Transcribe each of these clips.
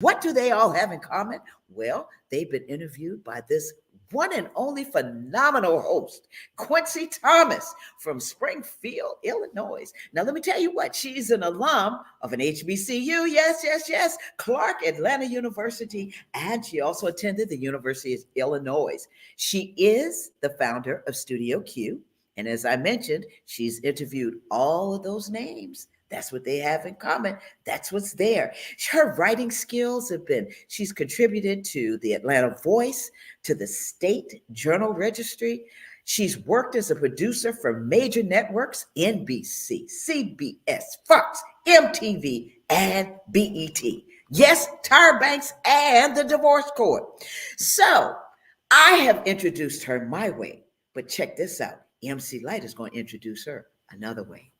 What do they all have in common? Well, they've been interviewed by this one and only phenomenal host, Quencie Thomas from Springfield, Illinois. Now, let me tell you what, she's an alum of an HBCU, yes, yes, yes, Clark Atlanta University, and she also attended the University of Illinois. She is the founder of Studio Q, and as I mentioned, she's interviewed all of those names. That's what they have in common. That's what's there. Her writing skills have been, she's contributed to the Atlanta Voice, to the State Journal Registry. She's worked as a producer for major networks, NBC, CBS, Fox, MTV, and BET. Yes, Tyra Banks and the Divorce Court. So I have introduced her my way, but check this out. MC Light is going to introduce her another way.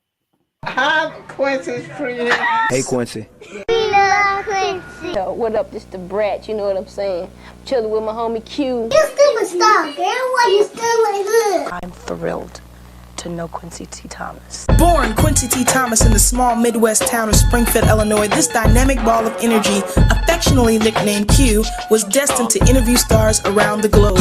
Hi, Quencie's friends. Hey, Quencie. We love Quencie. Yo, what up? This the brat, you know what I'm saying? Chilling with my homie Q. You stupid stuff, girl. Why you still like hood? I'm thrilled to know Quencie T. Thomas. Born Quencie T. Thomas in the small Midwest town of Springfield, Illinois, this dynamic ball of energy, affectionately nicknamed Q, was destined to interview stars around the globe.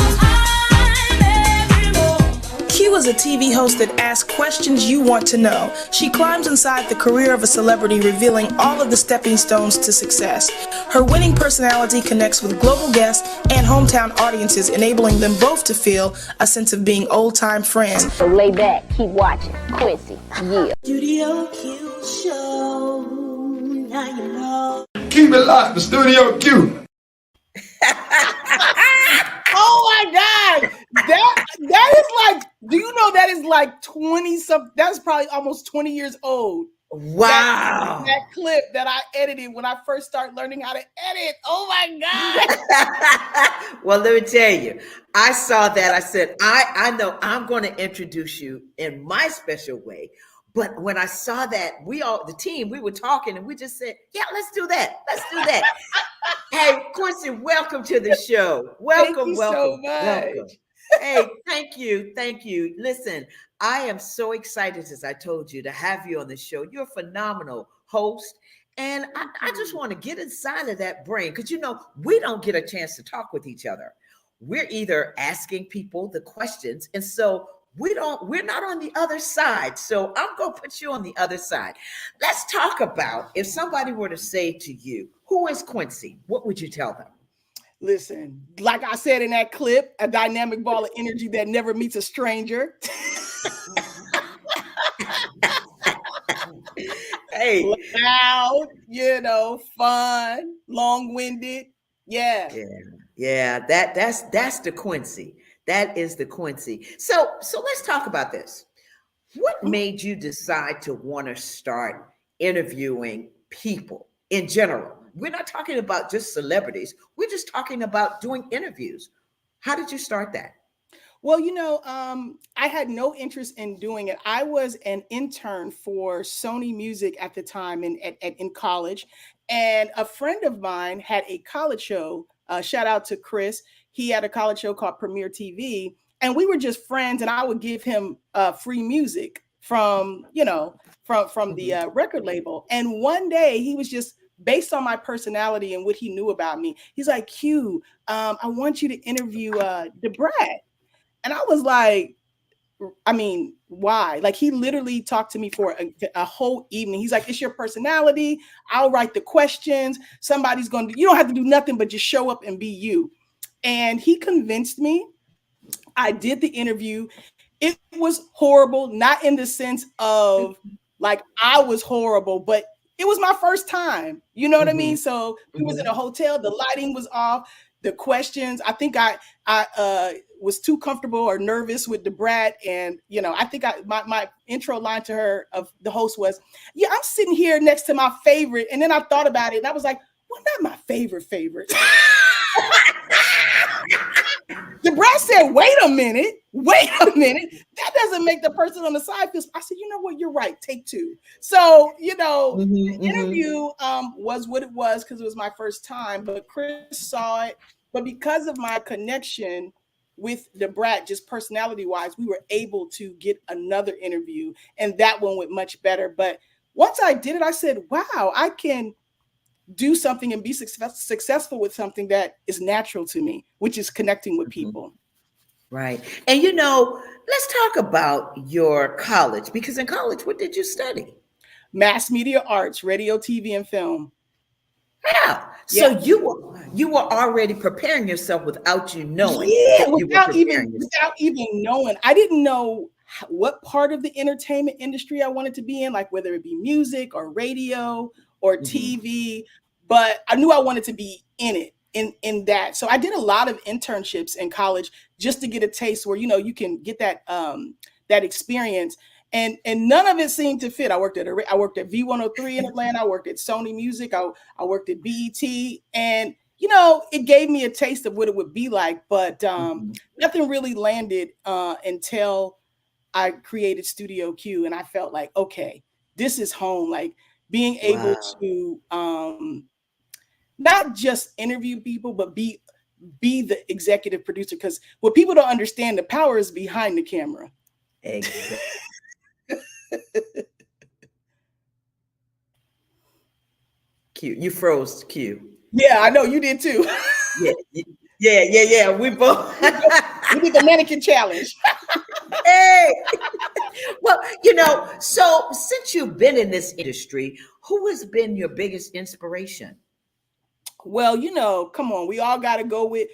Q is a TV host that asks questions you want to know. She climbs inside the career of a celebrity, revealing all of the stepping stones to success. Her winning personality connects with global guests and hometown audiences, enabling them both to feel a sense of being old-time friends. So lay back, keep watching. Quencie, yeah. Studio Q show, now you know. Keep it locked, the Studio Q. Oh my God. That is like, do you know that is like 20 something? That's probably almost 20 years old. Wow. That clip that I edited when I first started learning how to edit. Oh my God. Well, let me tell you, I saw that. I said, I know I'm going to introduce you in my special way. But when I saw that, the team, we were talking and we just said, yeah, let's do that. Let's do that. Hey, Quencie, welcome to the show. Welcome, Thank you welcome, so much. welcome. Hey, thank you. Thank you. Listen, I am so excited, as I told you, to have you on the show. You're a phenomenal host. And I just want to get inside of that brain because, we don't get a chance to talk with each other. We're either asking people the questions. And so we're not on the other side. So I'm going to put you on the other side. Let's talk about if somebody were to say to you, who is Quencie? What would you tell them? Listen, like I said in that clip, a dynamic ball of energy that never meets a stranger. Hey, loud, fun, long-winded. Yeah. That's the Quencie. That is the Quencie. So let's talk about this. What made you decide to want to start interviewing people in general? We're not talking about just celebrities. We're just talking about doing interviews. How did you start that? Well, I had no interest in doing it. I was an intern for Sony Music at the time in college. And a friend of mine had a college show. Shout out to Chris. He had a college show called Premiere TV. And we were just friends. And I would give him free music from the record label. And one day he was just, based on my personality and what he knew about me, he's like, Q, I want you to interview Debrat. And I was like, why? Like, he literally talked to me for a whole evening. He's like, it's your personality. I'll write the questions. Somebody's going to, you don't have to do nothing but just show up and be you. And he convinced me. I did the interview. It was horrible, not in the sense of like I was horrible, but it was my first time. You know what I mean? So we was in a hotel. The lighting was off. The questions, I think I was too comfortable or nervous with Debrat. And, I think my intro line to her of the host was, yeah, I'm sitting here next to my favorite. And then I thought about it and I was like, well, not my favorite. Debrat said, wait a minute. That doesn't make the person on the side feel. I said, you know what? You're right. Take two. So, the interview was what it was because it was my first time, but Chris saw it. But because of my connection with Debrat, just personality wise, we were able to get another interview and that one went much better. But once I did it, I said, wow, I can do something and be successful with something that is natural to me, which is connecting with people. Right. And you know, let's talk about your college, because in college, what did you study? Mass media arts, radio, TV, and film. Yeah. So you were already preparing yourself without you knowing that you were preparing yourself. Without even knowing. I didn't know what part of the entertainment industry I wanted to be in, like whether it be music or radio or TV, but I knew I wanted to be in it, in that. So I did a lot of internships in college just to get a taste where, you know, you can get that that experience. And none of it seemed to fit. I worked at V103 in Atlanta. I worked at Sony Music. I worked at BET, and you know, it gave me a taste of what it would be like. But nothing really landed until I created Studio Q, and I felt like, okay, this is home. Like being able to not just interview people, but be the executive producer. Because what people don't understand, the power is behind the camera. Exactly. Q, you froze. Q. Yeah, I know you did too. Yeah. We both. We did the mannequin challenge. Hey. Well, you know, so since you've been in this industry, who has been your biggest inspiration? Well, you know, come on, we all got to go with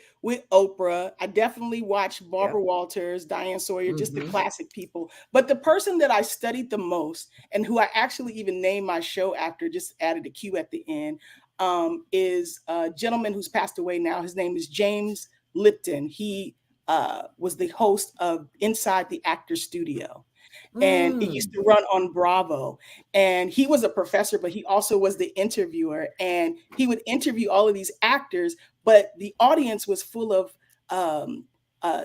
Oprah. I definitely watched Barbara Walters, Diane Sawyer, just the classic people. But the person that I studied the most, and who I actually even named my show after, just added a Q at the end, is a gentleman who's passed away now. His name is James Lipton. He was the host of Inside the Actors Studio. And it used to run on Bravo. And he was a professor, but he also was the interviewer. And he would interview all of these actors, but the audience was full of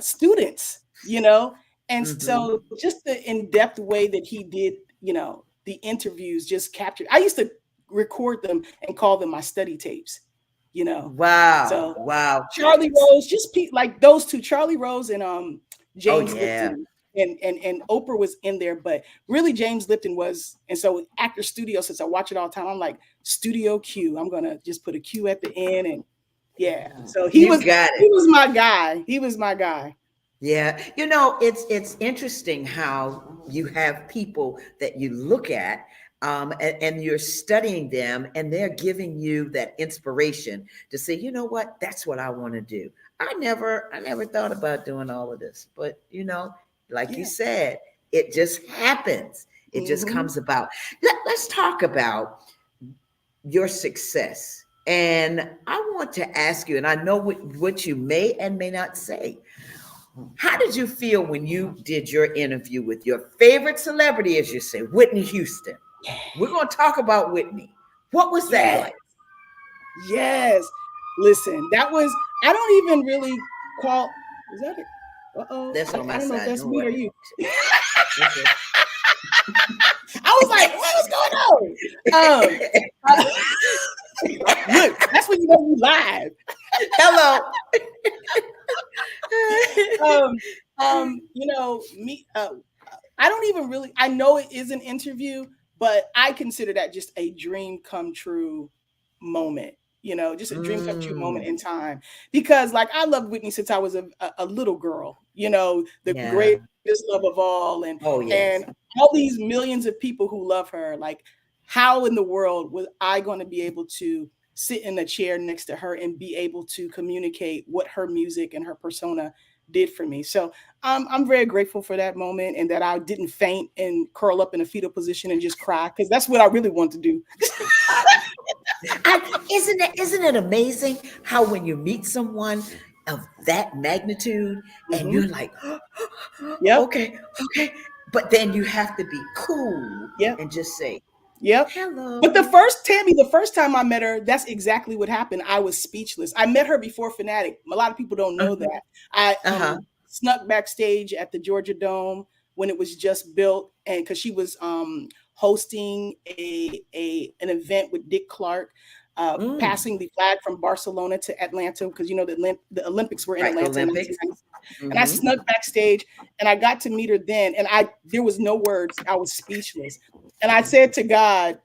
students, you know? And so just the in-depth way that he did, you know, the interviews just captured. I used to record them and call them my study tapes, you know? Wow. Charlie Rose, just like those two, Charlie Rose and James Lipton. And Oprah was in there, but really James Lipton was. And so Actor Studio, since I watch it all the time, I'm like, Studio Q. I'm going to just put a Q at the end. And so he was my guy. He was my guy. Yeah. You know, it's interesting how you have people that you look at and you're studying them, and they're giving you that inspiration to say, you know what, that's what I want to do. I never thought about doing all of this, but you know, like you said, it just happens. It just comes about. Let's talk about your success. And I want to ask you, and I know what you may and may not say. How did you feel when you did your interview with your favorite celebrity, as you say, Whitney Houston? We're going to talk about Whitney. What was that like? Yes. Listen, that was, I don't even really call, is that it? Uh-oh. That's on my I don't know side. if that's Don't me or worry. you. I was like, what was going on? Look, that's when you know you live. Hello. You know, me, I don't even really, I know it is an interview, but I consider that just a dream come true moment. You know, just a dream come true moment in time, because like I loved Whitney since I was a little girl, you know, the greatest love of all. And, and all these millions of people who love her, like how in the world was I going to be able to sit in a chair next to her and be able to communicate what her music and her persona did for me? So I'm very grateful for that moment, and that I didn't faint and curl up in a fetal position and just cry, because that's what I really want to do. Isn't it amazing how when you meet someone of that magnitude and you're like, okay, but then you have to be cool and just say, hello. But the first time I met her, that's exactly what happened. I was speechless. I met her before Fanatic. A lot of people don't know that. I snuck backstage at the Georgia Dome when it was just built, and because she was hosting an event with Dick Clark, passing the flag from Barcelona to Atlanta, because you know the Olympics were in Atlanta. And I snuck backstage, and I got to meet her then, and there was no words. I was speechless. And I said to God,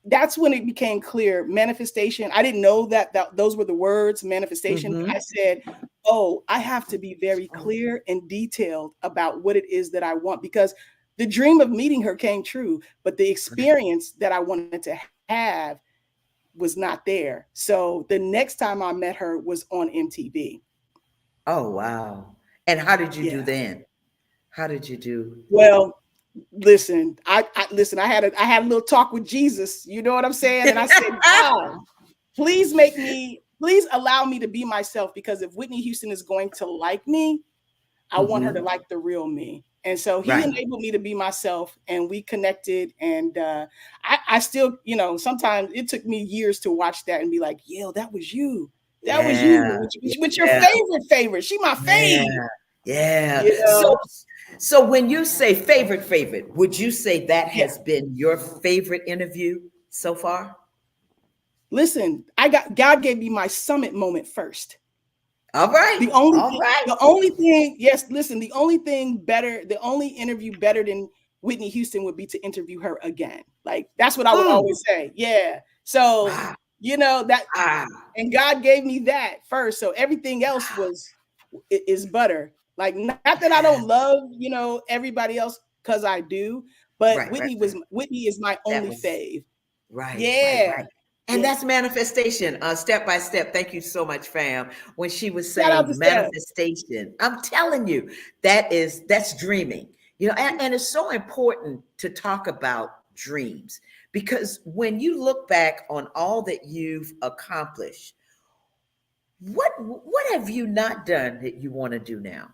that's when it became clear. Manifestation. I didn't know that those were the words, manifestation. Mhm. I said, oh, I have to be very clear and detailed about what it is that I want, because the dream of meeting her came true, but the experience that I wanted to have was not there. So the next time I met her was on MTV. Oh, wow. And how did you do Yeah. then? How did you do? Well, listen, listen, I had a little talk with Jesus, you know what I'm saying? And I said, God, please allow me to be myself, because if Whitney Houston is going to like me, I want her to Mhm. like the real me. And so he Right. enabled me to be myself, and we connected. And I still, sometimes it took me years to watch that and be like, yo, that was you. That was you Yeah. with your Yeah. favorite. She my Yeah. fave. Yeah. You know, So when you say favorite, would you say that yeah. has been your favorite interview so far? Listen, God gave me my summit moment first. All right. The only All thing, right. the only thing, yes, listen, the only interview better than Whitney Houston would be to interview her again. Like, that's what I would Mm. always say. Yeah. So, Wow. that, Wow. and God gave me that first. So everything else is butter. Like, not that I don't love, everybody else, because I do, but Right. Whitney is my That only was fave. right. Yeah. And Yeah. that's manifestation, step by step. Thank you so much, fam. When she was Shout out to saying Steph. manifestation, I'm telling you, that's dreaming. And it's so important to talk about dreams, because when you look back on all that you've accomplished, what have you not done that you want to do now?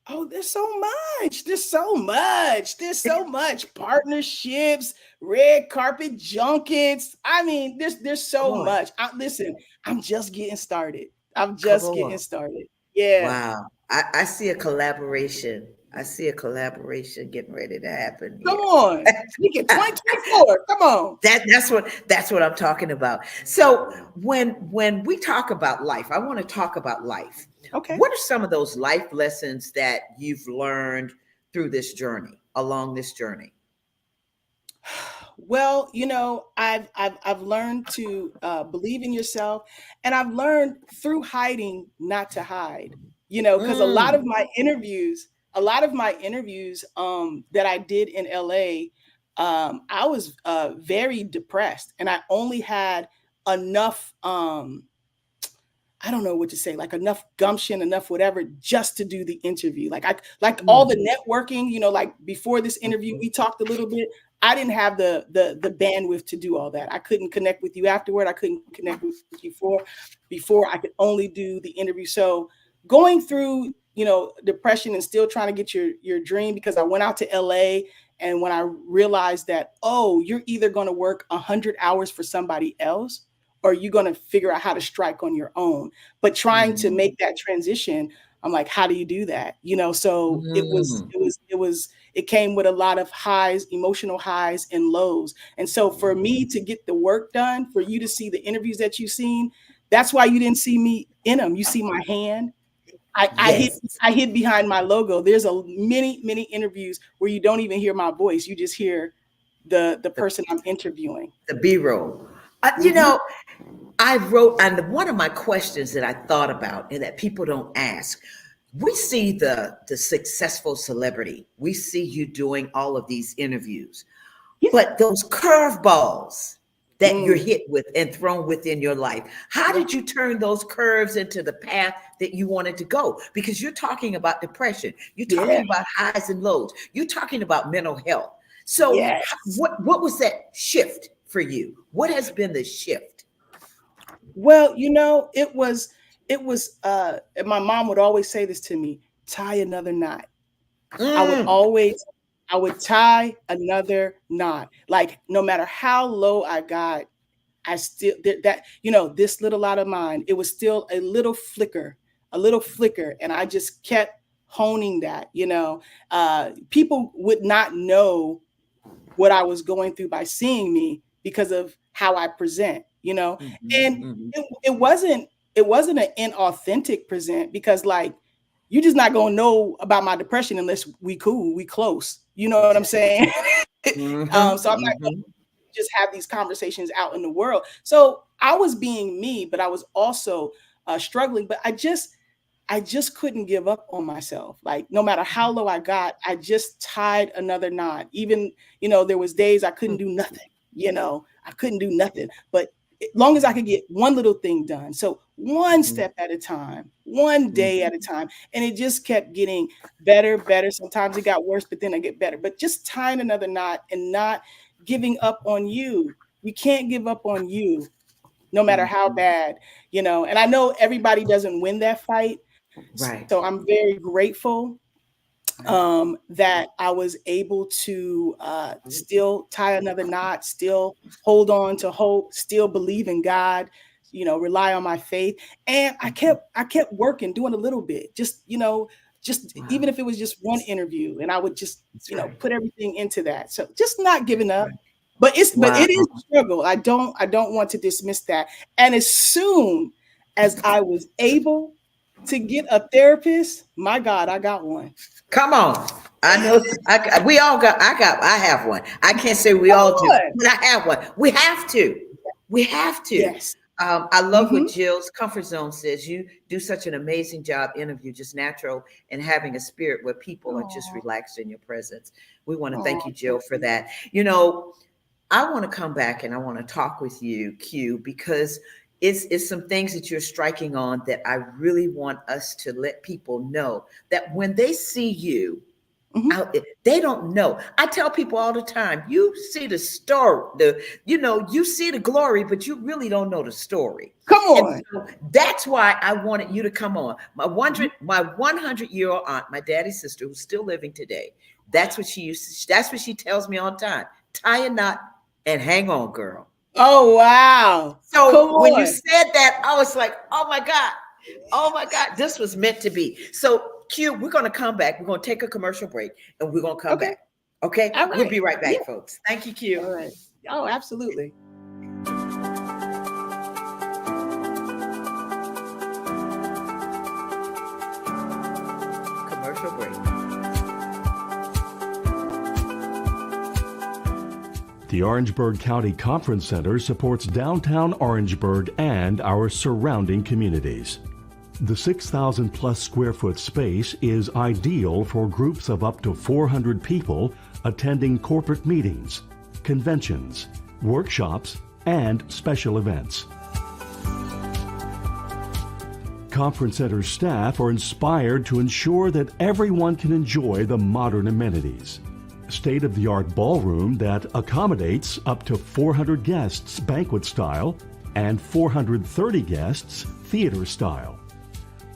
Oh, there's so much. There's so much. There's so much. Partnerships, red carpet junkets. I mean, there's so Boy, much. Listen, I'm just getting started. I'm come just getting on. started. Yeah. Wow. I see a collaboration. I see a collaboration getting ready to happen Come here. on. We get 2024. Come on. That's what I'm talking about. So when we talk about life, I want to talk about life. Okay. What are some of those life lessons that you've learned through this journey, along this journey? Well, I've learned to believe in yourself, and I've learned through hiding not to hide. Because a lot of Mm, my interviews, that I did in LA, I was very depressed, and I only had enough. I don't know what to say, like enough gumption, enough whatever, just to do the interview. Like all the mm, networking, like before this interview, we talked a little bit. I didn't have the bandwidth to do all that. I couldn't connect with you afterward. I couldn't connect with you before I could only do the interview. So going through, depression and still trying to get your dream, because I went out to LA, and when I realized that, oh, you're either going to work 100 hours for somebody else, or you're going to figure out how to strike on your own. But trying to mm, make that transition, I'm like, how do you do that? So mm. it came with a lot of highs, emotional highs and lows. And so for me to get the work done, for you to see the interviews that you've seen, that's why you didn't see me in them. You see my hand. Yes, I hid behind my logo. There's many interviews where you don't even hear my voice. You just hear the the, person I'm interviewing. the B-roll. Mhm. I wrote, and one of my questions that I thought about and that people don't ask, we see the successful celebrity. We see you doing all of these interviews, Yeah. but those curveballs that you're Mm. hit with and thrown within your life, how Yeah. did you turn those curves into the path that you wanted to go? Because you're talking about depression, you're Yeah. talking about highs and lows, you're talking about mental health. So Yes. what was that shift for you? What has been the shift? Well, and my mom would always say this to me, tie another knot. I would Mm, always I would tie another knot. Like, no matter how low I got, I still this little light of mine, it was still a little flicker, and I just kept honing that. People would not know what I was going through by seeing me because of how I present. mhm, And mhm. it wasn't an inauthentic present, because like, you're just not gonna know about my depression unless we close. You know what I'm Exactly. saying? Mhm, So I'm not mhm. just have these conversations out in the world. So I was being me, but I was also struggling. But I just couldn't give up on myself. Like, no matter how low I got, I just tied another knot. Even, there was days I couldn't do nothing. I couldn't do nothing. But as long as I could get one little thing done. So one step at a time, one day at a time. And it just kept getting better. Sometimes it got worse, but then I get better. But just tying another knot and not giving up on you. You can't give up on you, no matter how bad, and I know everybody doesn't win that fight. Right. So I'm very grateful that I was able to still tie another knot, still hold on to hope, still believe in God, rely on my faith. And I kept working, doing a little bit, just even if it was just one interview, and I would just, put everything into that. So just not giving up. But it is a struggle. I don't want to dismiss that. And as soon as I was able to get a therapist, my God, I got one. Come on. I know I have one. I can't say we all do, but I have one. We have to. Yes. I love what Jill's Comfort Zone says. You do such an amazing job interview, just natural and having a spirit where people are just relaxed in your presence. We want to thank you, Jill, for that. I want to come back and I want to talk with you, Q, because it's some things that you're striking on that I really want us to let people know that when they see you out there, they don't know. I tell people all the time, you see the story, you see the glory, but you really don't know the story. Come on. So that's why I wanted you to come on. My 100-year-old aunt, my daddy's sister, who's still living today, that's what she tells me all the time. Tie a knot and hang on, girl. Oh, wow. So when you said that, I was like, oh my God, this was meant to be. So Q, we're going to come back. We're going to take a commercial break and we're going to come back. Okay. All right. We'll be right back, folks. Thank you, Q. All right. Oh, absolutely. Commercial break. The Orangeburg County Conference Center supports downtown Orangeburg and our surrounding communities. The 6,000 plus square foot space is ideal for groups of up to 400 people attending corporate meetings, conventions, workshops, and special events. Conference Center staff are inspired to ensure that everyone can enjoy the modern amenities. State-of-the-art ballroom that accommodates up to 400 guests banquet style and 430 guests theater style.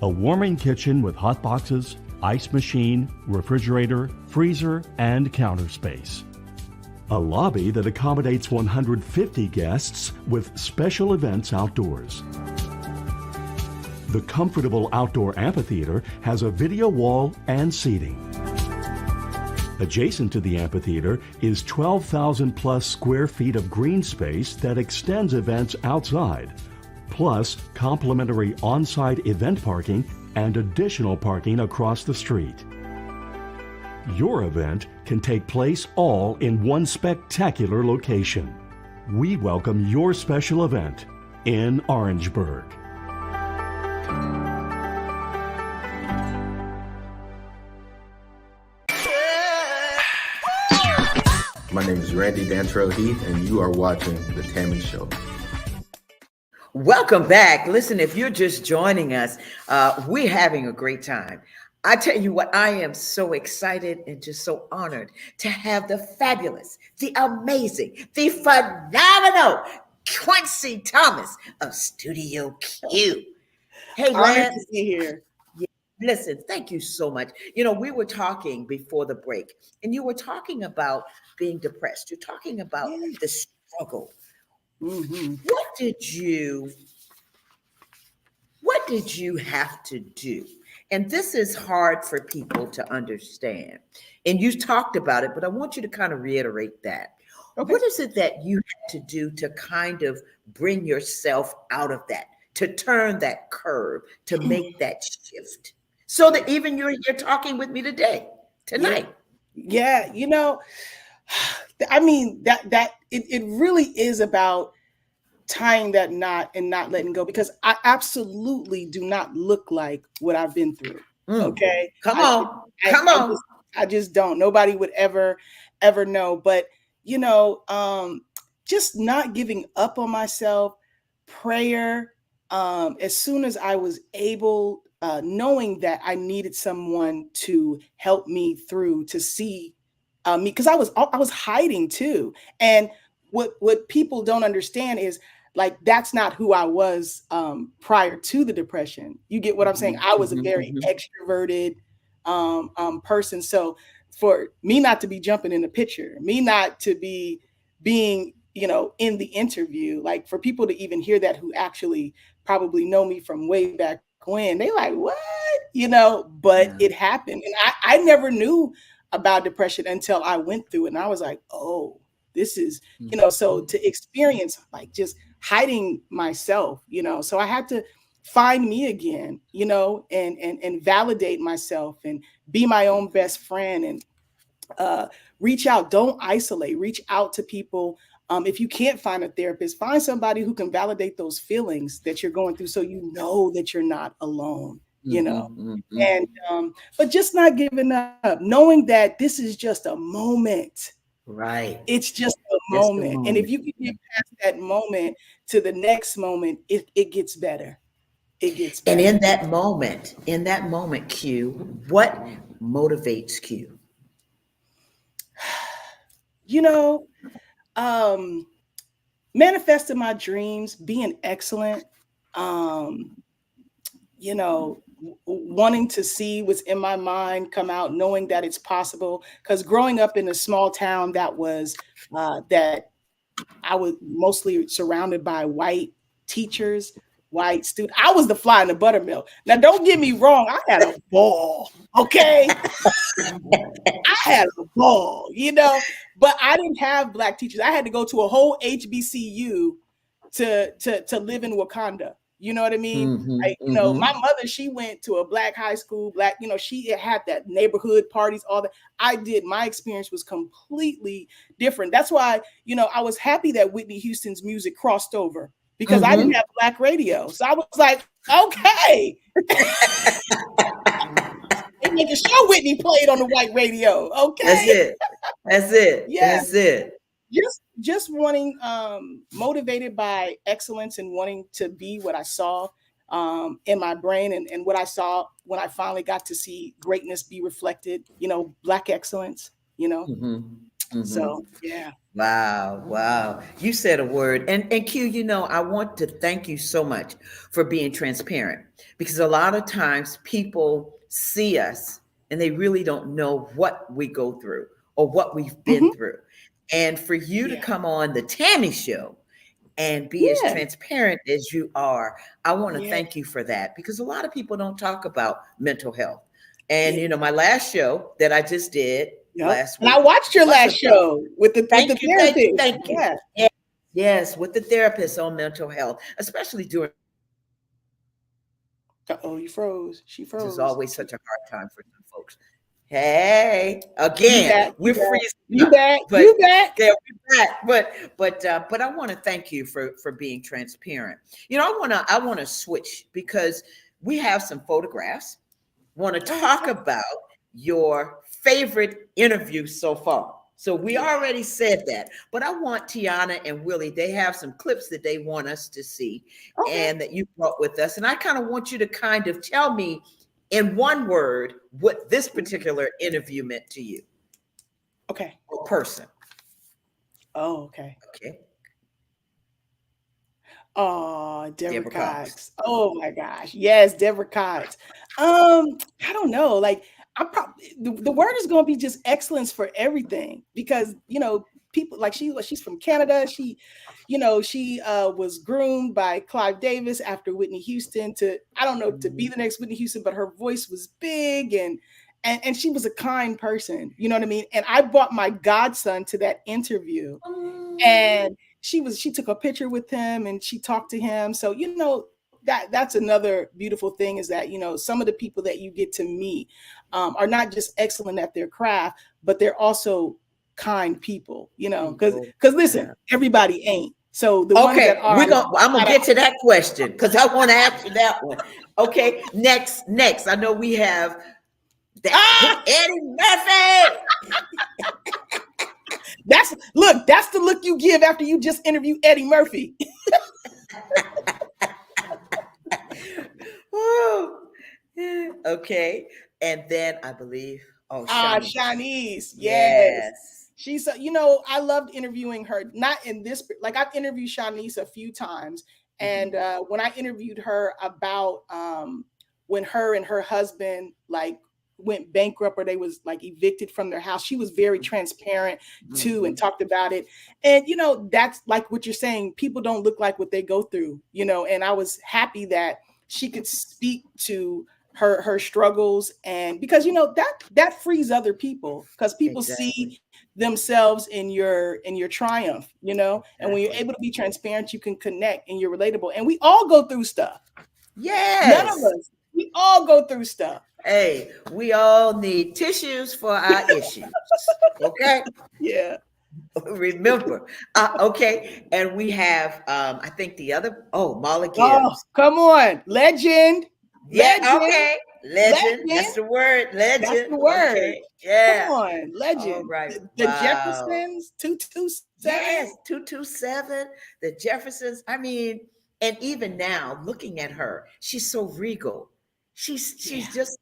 A warming kitchen with hot boxes, ice machine, refrigerator, freezer, and counter space. A lobby that accommodates 150 guests with special events outdoors. The comfortable outdoor amphitheater has a video wall and seating. Adjacent to the amphitheater is 12,000 plus square feet of green space that extends events outside, plus complimentary on-site event parking and additional parking across the street. Your event can take place all in one spectacular location. We welcome your special event in Orangeburg. My name is Randy Dantrell Heath, and you are watching The Tammy Show. Welcome back. Listen, if you're just joining us, we're having a great time. I tell you what, I am so excited and just so honored to have the fabulous, the amazing, the phenomenal Quencie Thomas of Studio Q. Hey, Honored to be here. Listen, thank you so much. We were talking before the break, and you were talking about being depressed. You're talking about the struggle. Mm-hmm. What did you have to do? And this is hard for people to understand. And you talked about it, but I want you to kind of reiterate that. Okay. What is it that you had to do to kind of bring yourself out of that, to turn that curve, to make that shift? So that even you're talking with me tonight. Yeah, I mean, it really is about tying that knot and not letting go, because I absolutely do not look like what I've been through. Okay. Come on. Come I on. I just don't. Nobody would ever know. But just not giving up on myself, prayer, as soon as I was able, knowing that I needed someone to help me through, to see me, because I was hiding too. And what people don't understand is, like, that's not who I was prior to the depression. You get what I'm saying? I was a very extroverted person. So for me not to be jumping in the picture, me not to be being, in the interview, like, for people to even hear that, who actually probably know me from way back when, they like, what? But it happened. And I never knew about depression until I went through it. And I was like, oh, this is, so to experience, like, just hiding myself, so I had to find me again, and validate myself and be my own best friend, and reach out. Don't isolate. Reach out to people. If you can't find a therapist, find somebody who can validate those feelings that you're going through, so you know that you're not alone. And but just not giving up, knowing that this is just a moment. Right. It's just a moment. And if you can get past that moment to the next moment, it gets better. It gets better. And in that moment, Q, what motivates Q? Manifesting my dreams, being excellent, wanting to see what's in my mind come out, knowing that it's possible. Because growing up in a small town that I was mostly surrounded by white teachers, white students, I was the fly in the buttermilk. Now, don't get me wrong, I had a ball, okay? I had a ball, but I didn't have black teachers. I had to go to a whole HBCU to live in Wakanda. You know what I mean? My mother, she went to a black high school, she had that neighborhood parties, all that. My experience was completely different. That's why, I was happy that Whitney Houston's music crossed over, because I didn't have black radio. So I was like, okay. They making sure Whitney played on the white radio. Okay. That's it. Yeah. That's it. Just wanting, motivated by excellence, and wanting to be what I saw in my brain, and what I saw when I finally got to see greatness be reflected, black excellence, So, yeah. Wow. You said a word. And Q, I want to thank you so much for being transparent, because a lot of times people see us and they really don't know what we go through or what we've been through. And for you to come on the Tammy show and be as transparent as you are, I want to thank you for that, because a lot of people don't talk about mental health. And, my last show that I just did last week. And I watched your last show with the therapist. Thank you. Yeah. Yes, with the therapist on mental health, especially during. Uh-oh, you froze. She froze. It's always such a hard time for some folks. Hey, again, we're freezing. You back? Yeah, we're back. But I want to thank you for being transparent. I want to switch, because we have some photographs. Want to talk about your favorite interview so far. So we already said that, but I want Tiana and Willie, they have some clips that they want us to see and that you brought with us. And I kind of want you to kind of tell me in one word what this particular interview meant to you. Okay. Or person. Oh, okay. Okay. Oh, Deborah Cox. Oh my gosh. Yes, Deborah Cox. I don't know. Like, I'm probably the word is going to be just excellence for everything, because people like she's from Canada. She was groomed by Clive Davis after Whitney Houston to be the next Whitney Houston, but her voice was big, and she was a kind person. You know what I mean? And I brought my godson to that interview, and she took a picture with him and she talked to him. So that's another beautiful thing, is that some of the people that you get to meet are not just excellent at their craft, but they're also kind people, because listen, everybody ain't. So the ones Okay, that are, I'm gonna get to that question because I want to ask you that one. Okay, next. I know we have that Eddie Murphy. That's the look you give after you just interviewed Eddie Murphy. Okay, and then I believe Shanice, yes. She's I loved interviewing her. Not in this, like I've interviewed Shanice a few times, and when I interviewed her about when her and her husband like went bankrupt or they was like evicted from their house, she was very transparent too and talked about it. And that's like what you're saying. People don't look like what they go through, and I was happy that she could speak to her struggles, and because that frees other people, because people see themselves in your triumph, and when you're able to be transparent, you can connect and you're relatable. And we all go through stuff. None of us, we all go through stuff. Hey, we all need tissues for our issues. Okay. Yeah. Remember. Okay. And we have I think the other Marla Gibbs. Oh, come on. Legend. Yeah, okay. Legend. That's the word. Legend. That's the word. Okay. Yeah. Come on, legend. All right. The Jeffersons, 227. Yes, 227. The Jeffersons. I mean, and even now, looking at her, she's so regal. She's just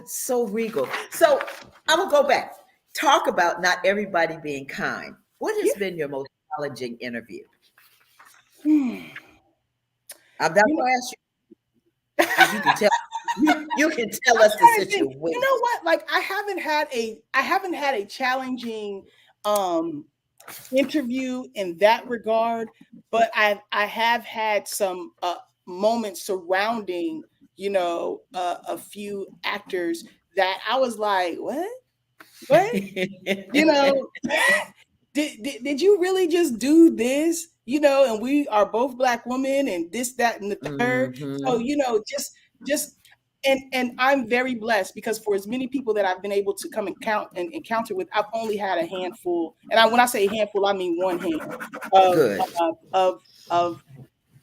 so regal. So I'm gonna go back. Talk about not everybody being kind. What has been your most challenging interview? I'm not gonna ask you. You can tell. You can tell us the situation. You know what? Like I haven't had a challenging interview in that regard, but I have had some moments surrounding a few actors that I was like, what? Did you really just do this? And we are both Black women and this, that, and the third. So, just and I'm very blessed because for as many people that I've been able to come and encounter with, I've only had a handful. And when I say handful, I mean one hand of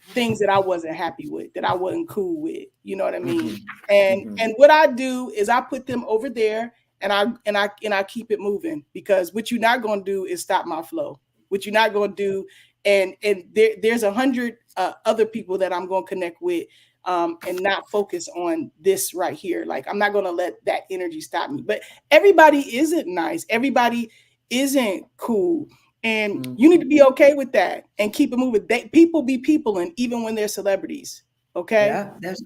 things that I wasn't happy with, that I wasn't cool with. You know what I mean? And what I do is I put them over there and I keep it moving, because what you're not going to do is stop my flow. What you're not going to do, and there's 100 other people that I'm going to connect with, and not focus on this right here. Like I'm not going to let that energy stop me. But everybody isn't nice. Everybody isn't cool. And you need to be okay with that and keep it moving. People be people, and even when they're celebrities. Okay. Yeah, that's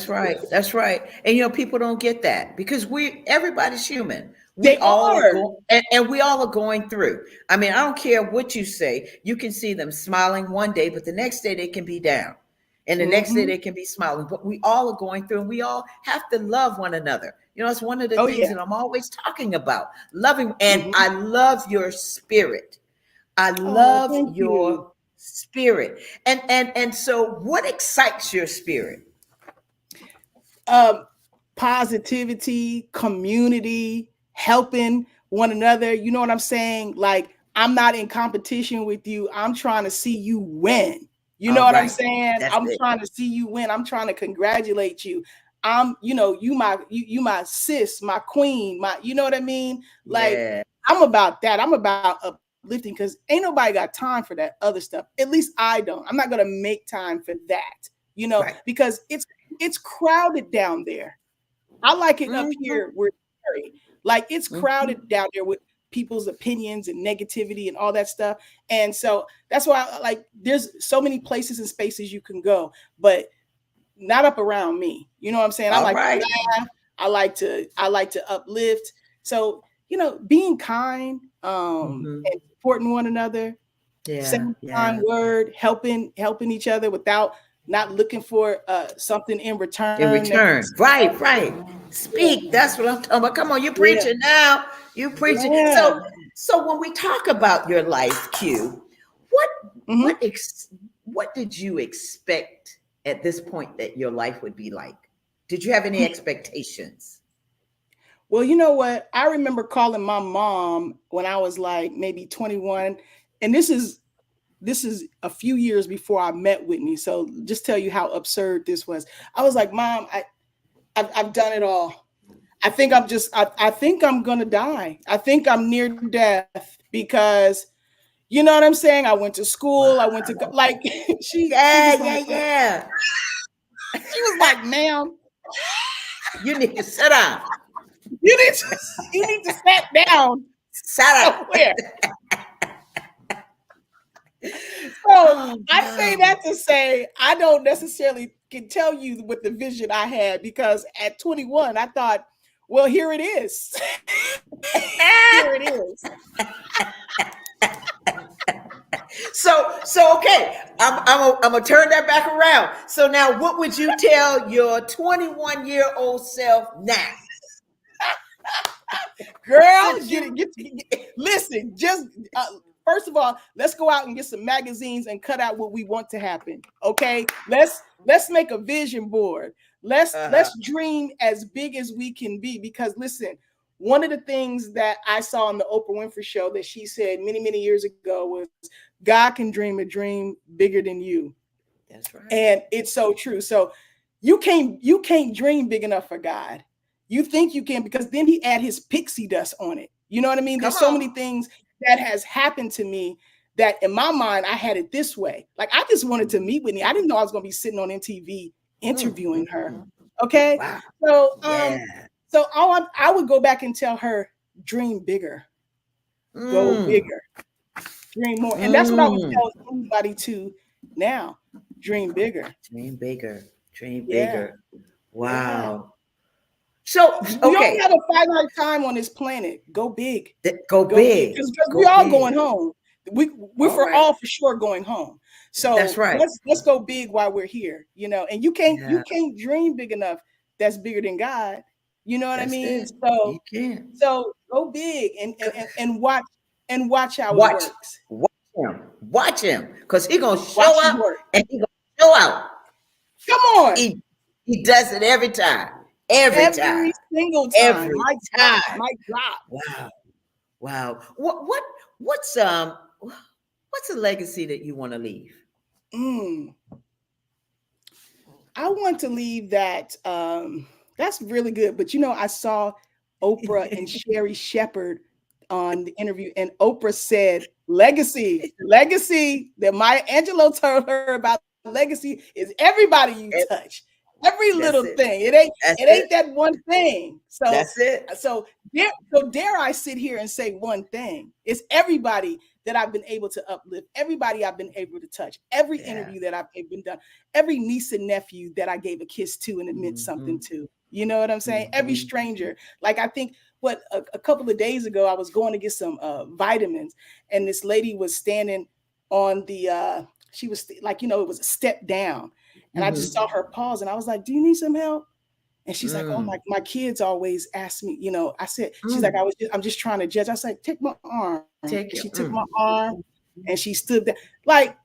right. And people don't get that because everybody's human. We all are and we all are going through. I mean, I don't care what you say. You can see them smiling one day, but the next day they can be down. And the next day they can be smiling. But we all are going through, and we all have to love one another. It's one of the things that I'm always talking about. Loving, and I love your spirit. I love your spirit. And so what excites your spirit? Positivity, community, helping one another. You know what I'm saying? Like, I'm not in competition with you. I'm trying to see you win. You know what I'm saying? I'm trying to see you win. I'm trying to congratulate you. You my sis, my queen, you know what I mean? Like, I'm about that. I'm about uplifting, because ain't nobody got time for that other stuff. At least I don't. I'm not going to make time for that, because it's crowded down there. I like it up here where like it's crowded down there with people's opinions and negativity and all that stuff. And so that's why there's so many places and spaces you can go, but not up around me. You know what I'm saying? I like to laugh. I like to uplift. So, being kind, and supporting one another, saying a kind word, helping each other without not looking for something in return. Right. Speak. That's what I'm talking about. Come on, you preaching now. You preaching. Yeah. So when we talk about your life, Q, what did you expect at this point that your life would be like? Did you have any expectations? Well, you know what? I remember calling my mom when I was like maybe 21, and this is a few years before I met Whitney. So just tell you how absurd this was. I was like, Mom, I've done it all. I think I think I'm gonna die. I think I'm near death because you know what I'm saying? I went to school. I went to like she was like, yeah. she was like, ma'am, You need to sit down. you need to sit down Sit down. somewhere. So I say that to say I don't necessarily can tell you what the vision I had because at 21 I thought, well, here it is. Here it is. So okay, I'm gonna turn that back around. So now, what would you tell your 21-year-old self now? Girl, listen, just first of all, let's go out and get some magazines and cut out what we want to happen. Okay, let's make a vision board. Let's dream as big as we can be. Because listen, one of the things that I saw on the Oprah Winfrey Show that she said many years ago was, God can dream a dream bigger than you. That's right, and it's so true. So you can't dream big enough for God. You think you can because then he add his pixie dust on it. You know what I mean? There's so many things that has happened to me that in my mind, I had it this way. Like I just wanted to meet Whitney. I didn't know I was going to be sitting on MTV interviewing her. Okay. Wow. So, so I would go back and tell her, dream bigger, go bigger, dream more. And that's what I would tell anybody to now. Dream bigger. Dream bigger. Dream bigger. Wow. Yeah. So we don't have a finite time on this planet. Go big. Go big. Because we all going home. We're all for sure going home. So that's right. Let's go big while we're here. You know, and you can't dream big enough that's bigger than God. You know what I mean? It. So you can. So go big and watch how it works. Watch him, because he's gonna show up and he's gonna show out. Come on. He does it every time. Every time. Single time. Every time. My God. Wow. What's a legacy that you want to leave? I want to leave that. That's really good. But you know, I saw Oprah and Sherry Shepherd on the interview, and Oprah said, legacy that Maya Angelou told her about legacy is everybody you touch. Every little thing. It ain't that one thing. So that's it. So dare I sit here and say one thing? It's everybody that I've been able to uplift, everybody I've been able to touch, every interview that I've been done, every niece and nephew that I gave a kiss to and it meant something to. You know what I'm saying? Every stranger. Like I think a couple of days ago, I was going to get some vitamins, and this lady was standing on the she was like, you know, it was a step down. And I just saw her pause and I was like, do you need some help? And she's like, oh, my kids always ask me, you know, I said, she's like, I'm just trying to judge. I was like, take my arm. She took my arm and she stood there. Like,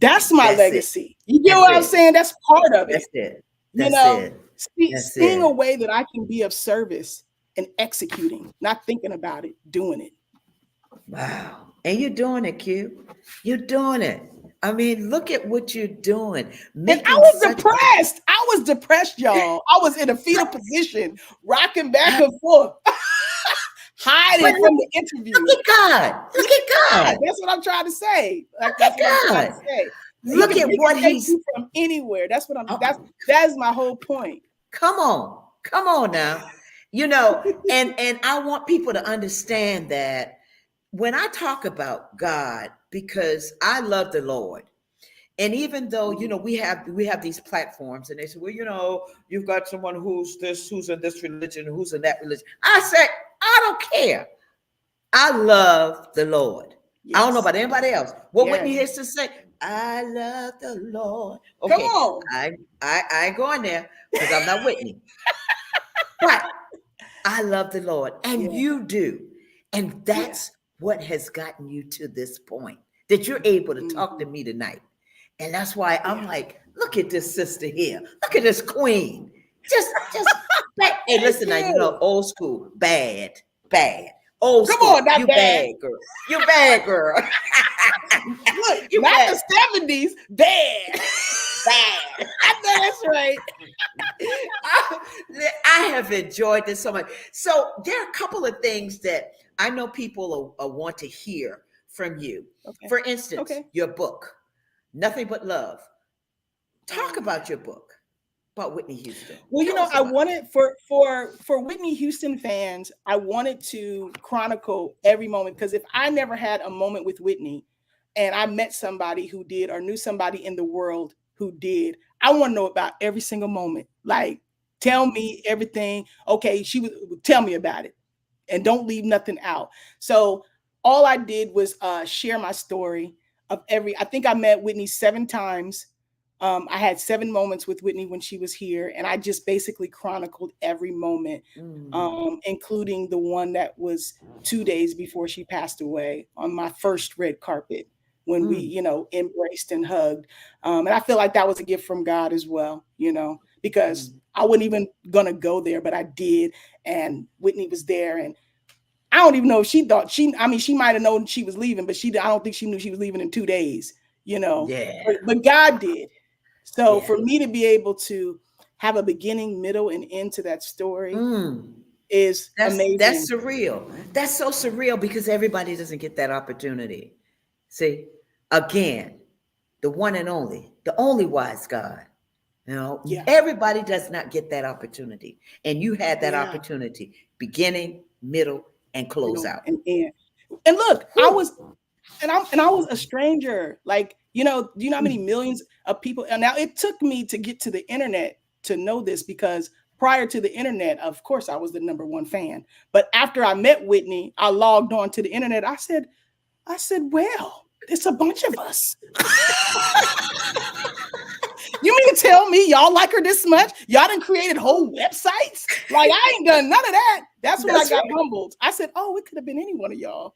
that's my legacy. You get what I'm saying? That's part of it. That's it. You know, seeing a way that I can be of service and executing, not thinking about it, doing it. Wow. And you're doing it, Q. You're doing it. I mean, look at what you're doing. And I was depressed. I was depressed, y'all. I was in a fetal position, rocking back and forth, hiding from the interview. Look at God. Look at God. That's what I'm trying to say. Look at God. Look at what he's from anywhere. That's what that is my whole point. Come on now. You know, and I want people to understand that when I talk about God, because I love the Lord. And even though, you know, we have these platforms and they say, well, you know, you've got someone who's in this religion, who's in that religion. I said, I don't care. I love the Lord. Yes. I don't know about anybody else. What Whitney has to say, I love the Lord. Okay, come on. I ain't going there because I'm not Whitney. But I love the Lord. And you do. And that's what has gotten you to this point, that you're able to talk to me tonight. And that's why I'm like, look at this sister here. Look at this queen. Just Hey, listen now, you know, old school, bad. Old Come school, on, not you bad. bad girl. You bad girl. Look, You not bad. the 70s, bad. Bad. I know that's right. I have enjoyed this so much. So there are a couple of things that I know people want to hear from you. Okay. For instance, Okay. your book, Nothing But Love. Talk about your book, about Whitney Houston. Well, Tell us I about it. wanted for Whitney Houston fans, I wanted to chronicle every moment, because if I never had a moment with Whitney and I met somebody who did or knew somebody in the world who did, I want to know about every single moment. Like, tell me everything. Okay, tell me about it and don't leave nothing out. So all I did was share my story of I think I met Whitney 7 times. I had 7 moments with Whitney when she was here, and I just basically chronicled every moment, including the one that was 2 days before she passed away on my first red carpet when we, embraced and hugged. And I feel like that was a gift from God as well, because I wasn't even going to go there, but I did. And Whitney was there, and I don't even know if she thought she might have known she was leaving, but I don't think she knew she was leaving in 2 days, Yeah. but God did. So for me to be able to have a beginning, middle, and end to that story is amazing. That's surreal. That's so surreal because everybody doesn't get that opportunity. See, again, the one and only, the only wise God. Everybody does not get that opportunity. And you had that opportunity, beginning, middle, and close out. And end. And look, I was a stranger. Like, do you know how many millions of people? And now it took me to get to the internet to know this, because prior to the internet, of course, I was the #1 fan. But after I met Whitney, I logged on to the internet. I said, well, it's a bunch of us. You mean to tell me y'all like her this much? Y'all done created whole websites? Like, I ain't done none of that. That's when I got humbled. I said, oh, it could have been any one of y'all.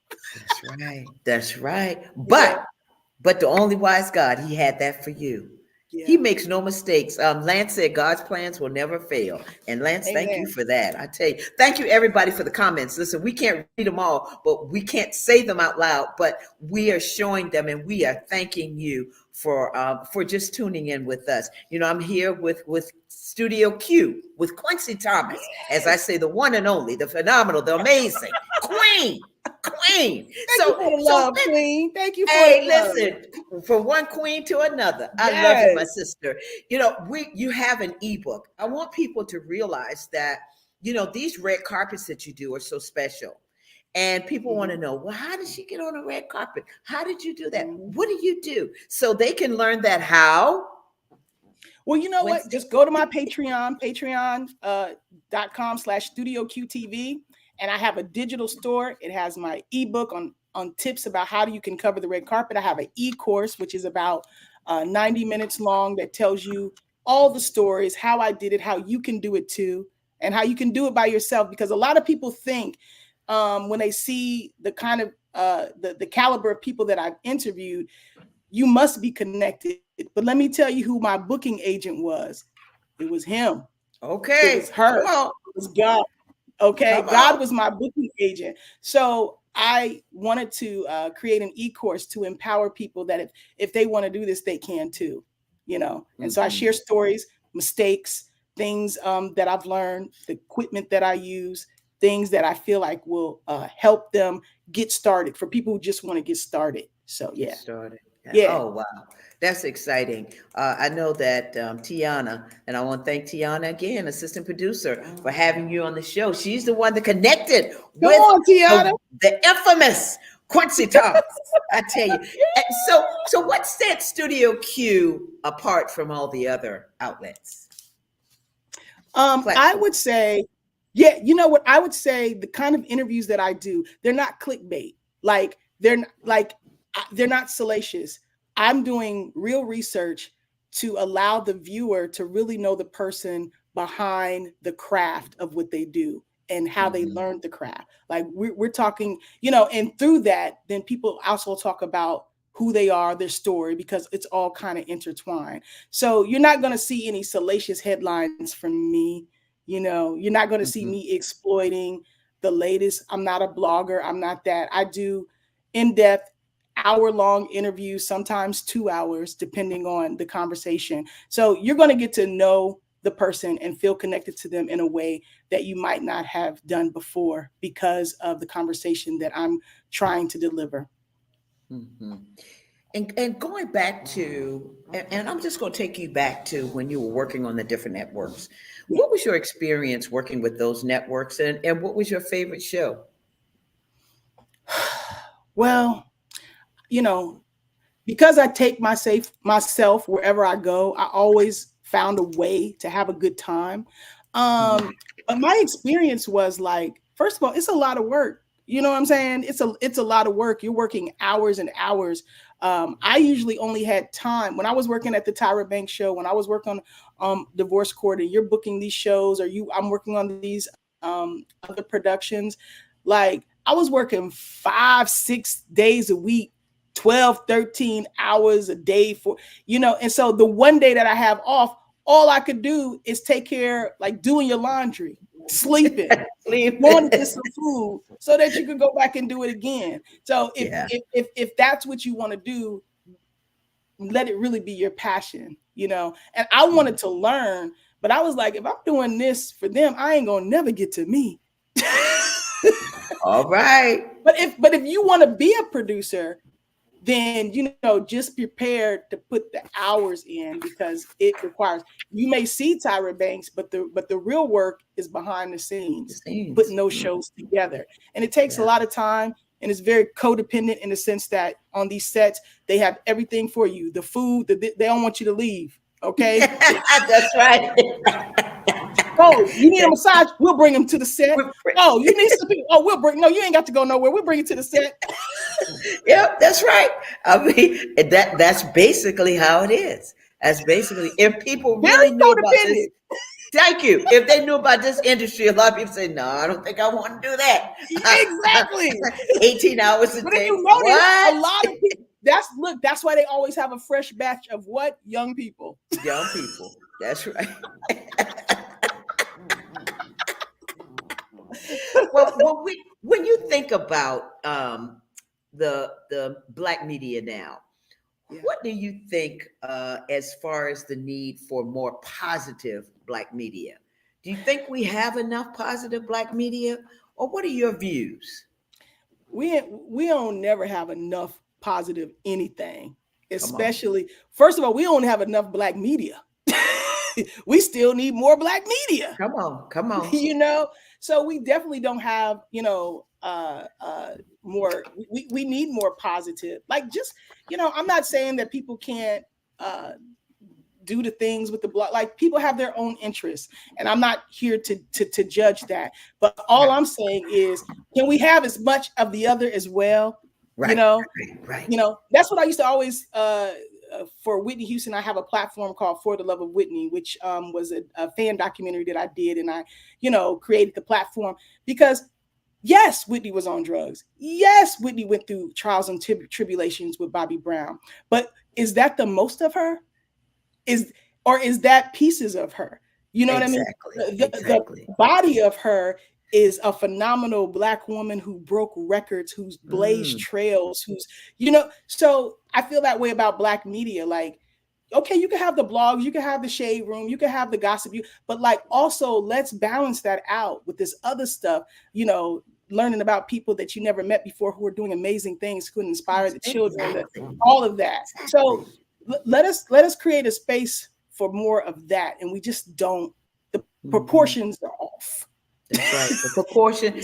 That's right. But the only wise God, he had that for you. Yeah. He makes no mistakes. Lance said God's plans will never fail. And Lance, thank you for that. I tell you, thank you everybody for the comments. Listen, we can't read them all, but we can't say them out loud, but we are showing them, and we are thanking you for just tuning in with us. I'm here with Studio Q with Quencie Thomas, as I say, the one and only, the phenomenal, the amazing Queen. Thank you for the love, Queen. Thank you for the love. Listen, from one queen to another. Yes. I love you, my sister. You have an ebook. I want people to realize that, these red carpets that you do are so special. And people want to know, well, how did she get on a red carpet? How did you do that? What do you do? So they can learn that how. Well, you know what? Just go to my Patreon, patreon.com/StudioQTV. And I have a digital store. It has my ebook on tips about how you can cover the red carpet. I have an e-course, which is about 90 minutes long, that tells you all the stories, how I did it, how you can do it too, and how you can do it by yourself. Because a lot of people think when they see the kind of the caliber of people that I've interviewed, you must be connected. But let me tell you who my booking agent was. It was him. Okay. It was her. It was God. Okay, God was my booking agent. So I wanted to create an e-course to empower people that if they want to do this, they can too, And so I share stories, mistakes, things that I've learned, the equipment that I use, things that I feel like will help them get started, for people who just want to get started. So yeah. Get started. Yeah. Oh, wow. That's exciting. I know that Tiana, and I want to thank Tiana again, assistant producer, for having you on the show. She's the one that connected with the infamous Quencie Thomas. I tell you. So what set Studio Q apart from all the other outlets? I would say, you know what? I would say the kind of interviews that I do, they're not clickbait. They're not salacious. I'm doing real research to allow the viewer to really know the person behind the craft of what they do and how they learned the craft. Like we're talking, and through that, then people also talk about who they are, their story, because it's all kind of intertwined. So you're not going to see any salacious headlines from me. You know, you're not going to see me exploiting the latest. I'm not a blogger. I'm not that. I do in-depth, hour-long interviews, sometimes 2 hours, depending on the conversation. So you're going to get to know the person and feel connected to them in a way that you might not have done before because of the conversation that I'm trying to deliver. And going back to, and I'm just going to take you back to when you were working on the different networks. What was your experience working with those networks, and what was your favorite show? Well, you know, because I take myself wherever I go, I always found a way to have a good time. But my experience was like, first of all, it's a lot of work. You know what I'm saying? It's a lot of work. You're working hours and hours. I usually only had time when I was working at the Tyra Banks show, when I was working on Divorce Court, and you're booking these shows, or I'm working on these other productions. Like, I was working 5-6 days a week, 12, 13 hours a day for, you know, and so the one day that I have off, all I could do is take care, like doing your laundry, sleeping, going to get some food so that you could go back and do it again. So if that's what you want to do, let it really be your passion, you know. And I wanted to learn, but I was like, if I'm doing this for them, I ain't gonna never get to me. All right. But if you want to be a producer, then, you know, just prepare to put the hours in, because it requires, you may see Tyra Banks, but the real work is behind the scenes, putting those shows together. And it takes a lot of time, and it's very codependent in the sense that on these sets, they have everything for you. The food, they don't want you to leave. Okay. That's right. Oh, you need a massage? We'll bring them to the set. Oh, you need something? Oh, we'll bring. No, you ain't got to go nowhere. We'll bring it to the set. Yep, that's right. I mean, that's basically how it is. That's basically, if people really knew about this. Thank you. If they knew about this industry, a lot of people say, "No, I don't think I want to do that." Exactly. 18 hours a but day. If you notice, a lot of people. That's why they always have a fresh batch of what? Young people. Young people. That's right. Well, when you think about the Black media now, what do you think as far as the need for more positive Black media? Do you think we have enough positive Black media, or what are your views? We don't never have enough positive anything, especially, first of all, we don't have enough Black media. We still need more Black media. Come on. You know, so we definitely don't have, you know, more. We need more positive. Like, just, you know, I'm not saying that people can't do the things with the Black. Like, people have their own interests, and I'm not here to judge that. But all I'm saying is, can we have as much of the other as well? Right. You know, right. You know, that's what I used to always. For Whitney Houston, I have a platform called For the Love of Whitney, which was a fan documentary that I did, and I, you know, created the platform because, yes, Whitney was on drugs. Yes, Whitney went through trials and tribulations with Bobby Brown. But is that the most of her? Is that pieces of her? You know what I mean? The body of her is a phenomenal Black woman who broke records, who's blazed trails, who's, you know, so I feel that way about Black media. Like, okay, you can have the blogs, you can have the shade room, you can have the gossip, but like, also let's balance that out with this other stuff, you know, learning about people that you never met before who are doing amazing things, who can inspire the children, all of that. So let us create a space for more of that. And we just don't, the proportions are off. That's right. The proportion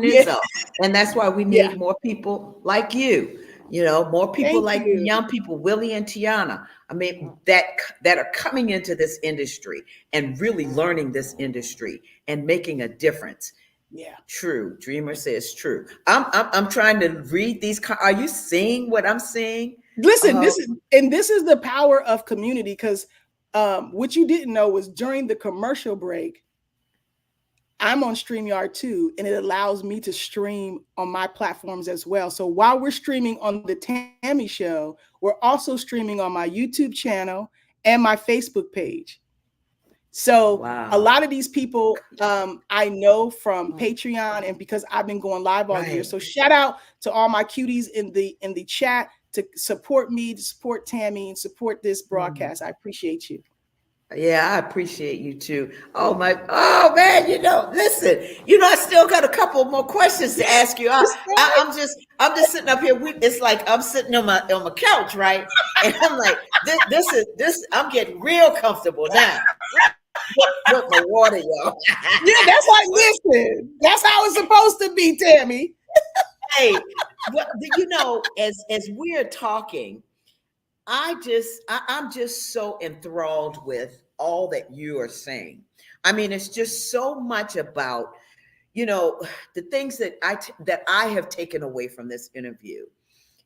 is up. And that's why we need more people like you. You know, more people young people, Willie and Tiana. I mean, that are coming into this industry and really learning this industry and making a difference. Yeah. True. Dreamer says true. I'm trying to read these. Are you seeing what I'm seeing? Listen, this is the power of community, because what you didn't know was during the commercial break, I'm on StreamYard too, and it allows me to stream on my platforms as well. So while we're streaming on the Tammy show, we're also streaming on my YouTube channel and my Facebook page. So Wow. a lot of these people I know from Patreon, and because I've been going live all year. Right. So shout out to all my cuties in the chat to support me, to support Tammy, and support this broadcast. I appreciate you. Yeah, I appreciate you too. Oh man, listen, I still got a couple more questions to ask you. I'm just sitting up here. It's like I'm sitting on my couch, right? And I'm like, this. I'm getting real comfortable now. With my water, y'all. Yeah, that's like, listen, that's how it's supposed to be, Tammy. Hey, as we're talking, I'm just so enthralled with all that you are saying. I mean, it's just so much about, the things that I have taken away from this interview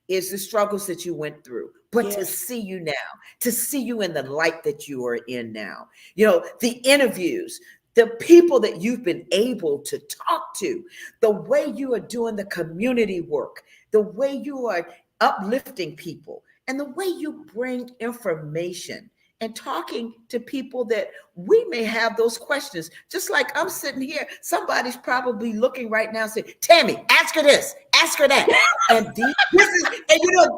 is the struggles that you went through, but to see you now, to see you in the light that you are in now, the interviews, the people that you've been able to talk to, the way you are doing the community work, the way you are uplifting people, and the way you bring information and talking to people that we may have those questions. Just like I'm sitting here, somebody's probably looking right now saying, Tammy, ask her this, ask her that. And this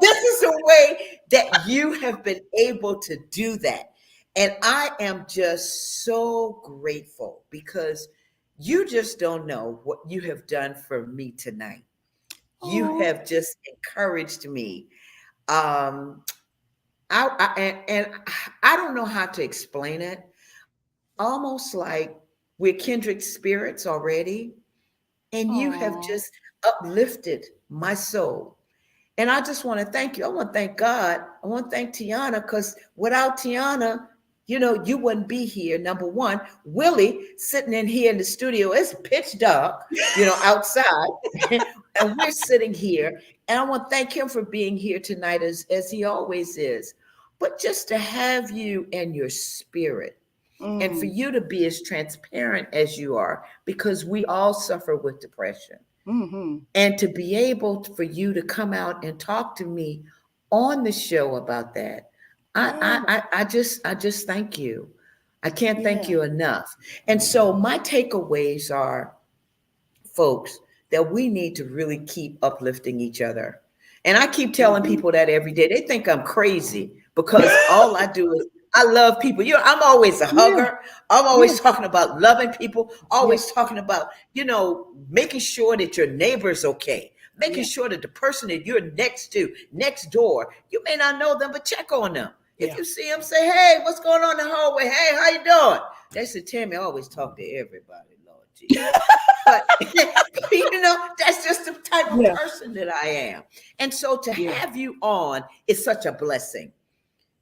is a way that you have been able to do that. And I am just so grateful because you just don't know what you have done for me tonight. You have just encouraged me. I don't know how to explain it. Almost like we're kindred spirits already, and you have just uplifted my soul. And I just want to thank you. I want to thank God. I want to thank Tiana, because without Tiana, you wouldn't be here. Number one, Willie sitting in here in the studio, it's pitch dark, outside, and we're sitting here. And I want to thank him for being here tonight, as he always is. But just to have you and your spirit, and for you to be as transparent as you are, because we all suffer with depression. Mm-hmm. And to be able for you to come out and talk to me on the show about that, I just thank you. I can't thank you enough. And so my takeaways are, folks, that we need to really keep uplifting each other. And I keep telling people that every day. They think I'm crazy because all I do is I love people. I'm always a hugger. I'm always talking about loving people, always talking about, making sure that your neighbor's okay, making sure that the person that you're next door, you may not know them, but check on them. If you see them, say, hey, what's going on in the hallway? Hey, how you doing? They said, Tammy, I always talk to everybody, Lord Jesus. But, that's just the type of person that I am. And so to have you on is such a blessing.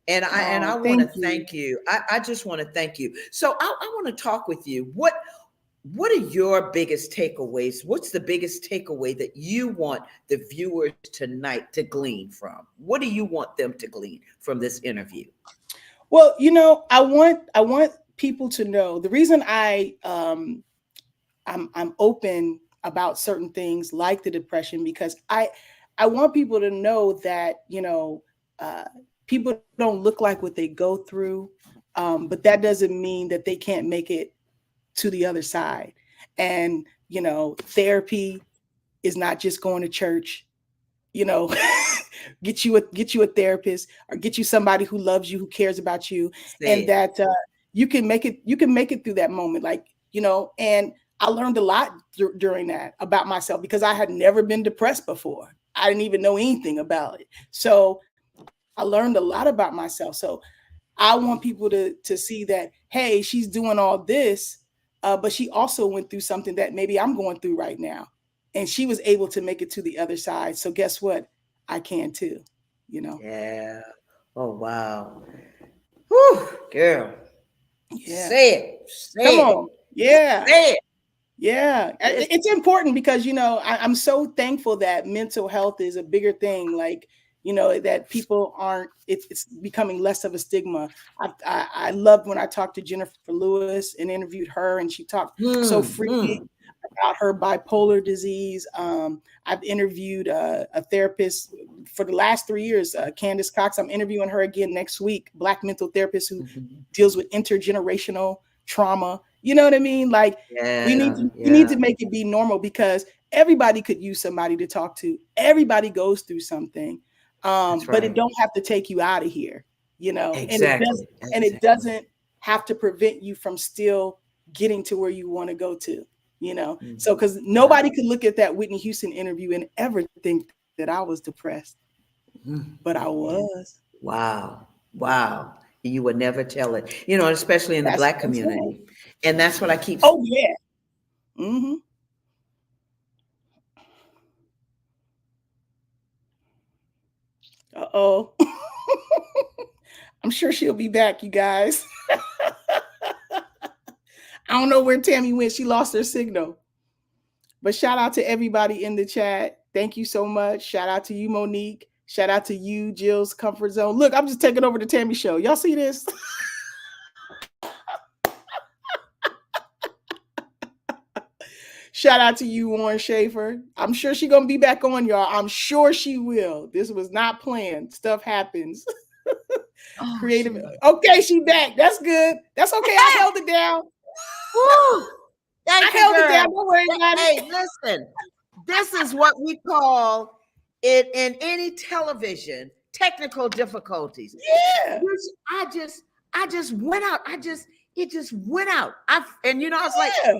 And I want to thank you. I just want to thank you. So I want to talk with you. What are your biggest takeaways? What's the biggest takeaway that you want the viewers tonight to glean from? What do you want them to glean from this interview? Well, I want people to know the reason I'm open about certain things like the depression, because I want people to know that, people don't look like what they go through, but that doesn't mean that they can't make it to the other side. And, therapy is not just going to church, get you a therapist, or get you somebody who loves you, who cares about you, and that you can make it through that moment. And I learned a lot during that about myself, because I had never been depressed before. I didn't even know anything about it. So I learned a lot about myself. So I want people to see that, hey, she's doing all this, but she also went through something that maybe I'm going through right now. And she was able to make it to the other side. So guess what? I can too, Yeah. Oh, wow. Whew, girl. Yeah. Say it. Come on. Yeah. Say it. Yeah. It's important because, I'm so thankful that mental health is a bigger thing. That people aren't, it's becoming less of a stigma. I loved when I talked to Jennifer Lewis and interviewed her, and she talked so freely about her bipolar disease. I've interviewed a therapist for the last 3 years, Candace Cox. I'm interviewing her again next week, Black mental therapist who deals with intergenerational trauma. You know what I mean? Like we need to make it be normal, because everybody could use somebody to talk to. Everybody goes through something. But it don't have to take you out of here, you know. Exactly. And it doesn't have to prevent you from still getting to where you want to go to, you know. So because nobody could look at that Whitney Houston interview and ever think that I was depressed. But I was. Wow. You would never tell it, you know, especially in the Black community. And that's what I keep. Oh, yeah. Mm-hmm. Uh-oh. I'm sure she'll be back, you guys. I don't know where Tammy went. She lost her signal. But shout out to everybody in the chat. Thank you so much. Shout out to you, Monique. Shout out to you, Jill's Comfort Zone. Look, I'm just taking over the Tammy show. Y'all see this? Shout out to you, Warren Schaefer. I'm sure she's going to be back on, y'all. I'm sure she will. This was not planned. Stuff happens. Creative. Okay, she back. That's good. That's okay. I held it down. Woo! I held it down. Don't worry about it. Hey, listen. This is what we call it in any television, technical difficulties. Yeah. I just went out. It just went out. And you know, I was like, oh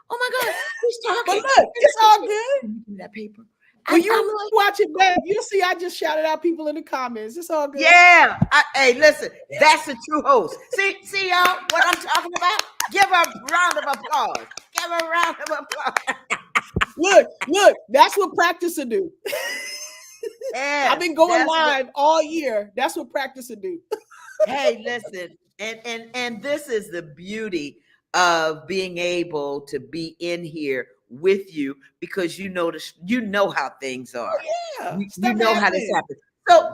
my God, who's talking? But look, it's all good. That paper. When you watch it back, you'll see I just shouted out people in the comments. It's all good. Yeah. Hey, listen, that's a true host. See y'all, what I'm talking about? Give her a round of applause. Give her a round of applause. Look, that's what practice will do. Yeah, I've been going live all year. That's what practice will do. Hey, listen, and this is the beauty of being able to be in here with you, because you know how things are. Oh, yeah, you know how this happens.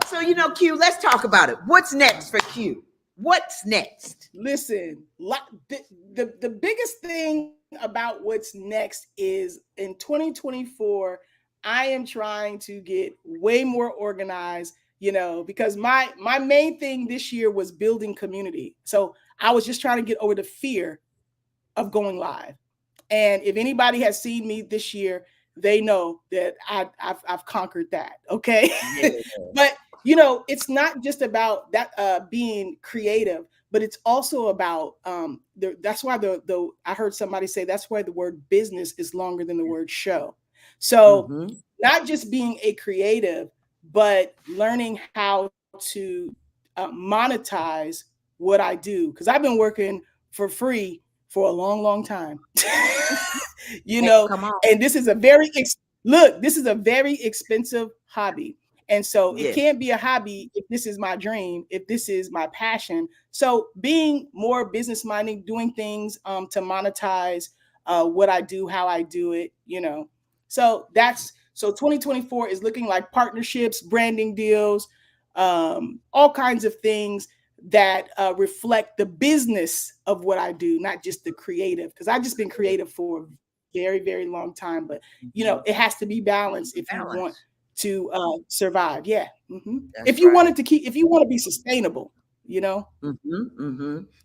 So you know, Q, let's talk about it. What's next for Q? What's next? Listen, the biggest thing about what's next is in 2024, I am trying to get way more organized, you know, because my main thing this year was building community. So I was just trying to get over the fear of going live. And if anybody has seen me this year, they know that I've conquered that. Okay. Yeah. But you know, it's not just about that being creative, but it's also about that's why I heard somebody say that's why the word business is longer than the word show. So not just being a creative, but learning how to monetize what I do, because I've been working for free for a long, long time. You know, and this is a very expensive hobby. And so it can't be a hobby if this is my dream, if this is my passion. So being more business minded, doing things to monetize what I do, how I do it, you know. So 2024 is looking like partnerships, branding deals, all kinds of things that reflect the business of what I do, not just the creative, because I've just been creative for a very, very long time. But, you know, it has to be balanced if you want to survive. Yeah. If you want to be sustainable, you know.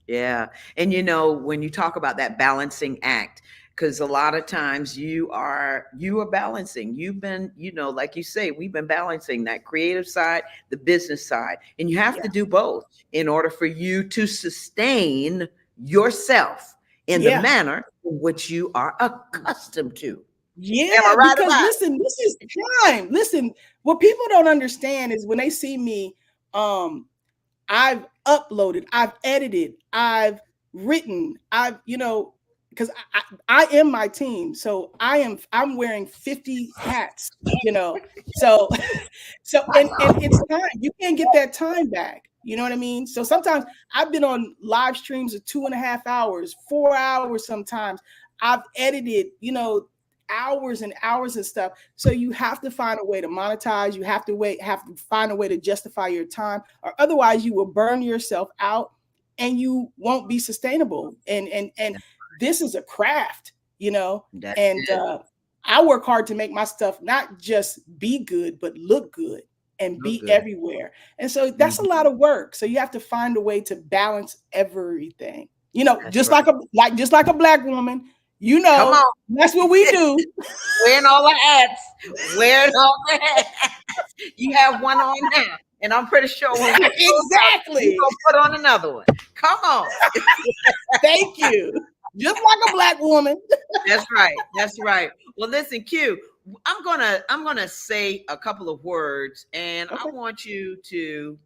Yeah. And, you know, when you talk about that balancing act, because a lot of times you are balancing. You've been, you know, like you say, we've been balancing that creative side, the business side, and you have to do both in order for you to sustain yourself in the manner in which you are accustomed to. Yeah, right, because listen, this is time. Listen, what people don't understand is when they see me, I've uploaded, I've edited, I've written, you know, because I am my team. So I'm wearing 50 hats, you know. So and it's time. You can't get that time back. You know what I mean? So sometimes I've been on live streams of 2.5 hours, 4 hours sometimes. I've edited, you know, hours and hours of stuff. So you have to find a way to monetize. You have to find a way to justify your time, or otherwise you will burn yourself out and you won't be sustainable. And this is a craft, you know, I work hard to make my stuff not just be good, but look good and be everywhere. And so that's a lot of work. So you have to find a way to balance everything. You know, That's just right. like a black woman. You know, Come on. that's what we do. Wearing all the hats. Wearing all the hats. You have one on now. And I'm pretty sure when we Exactly. you're gonna put on another one. Come on. Thank you. Just like a black woman. That's right. That's right. Well, listen, Q, I'm gonna say a couple of words, and I want you to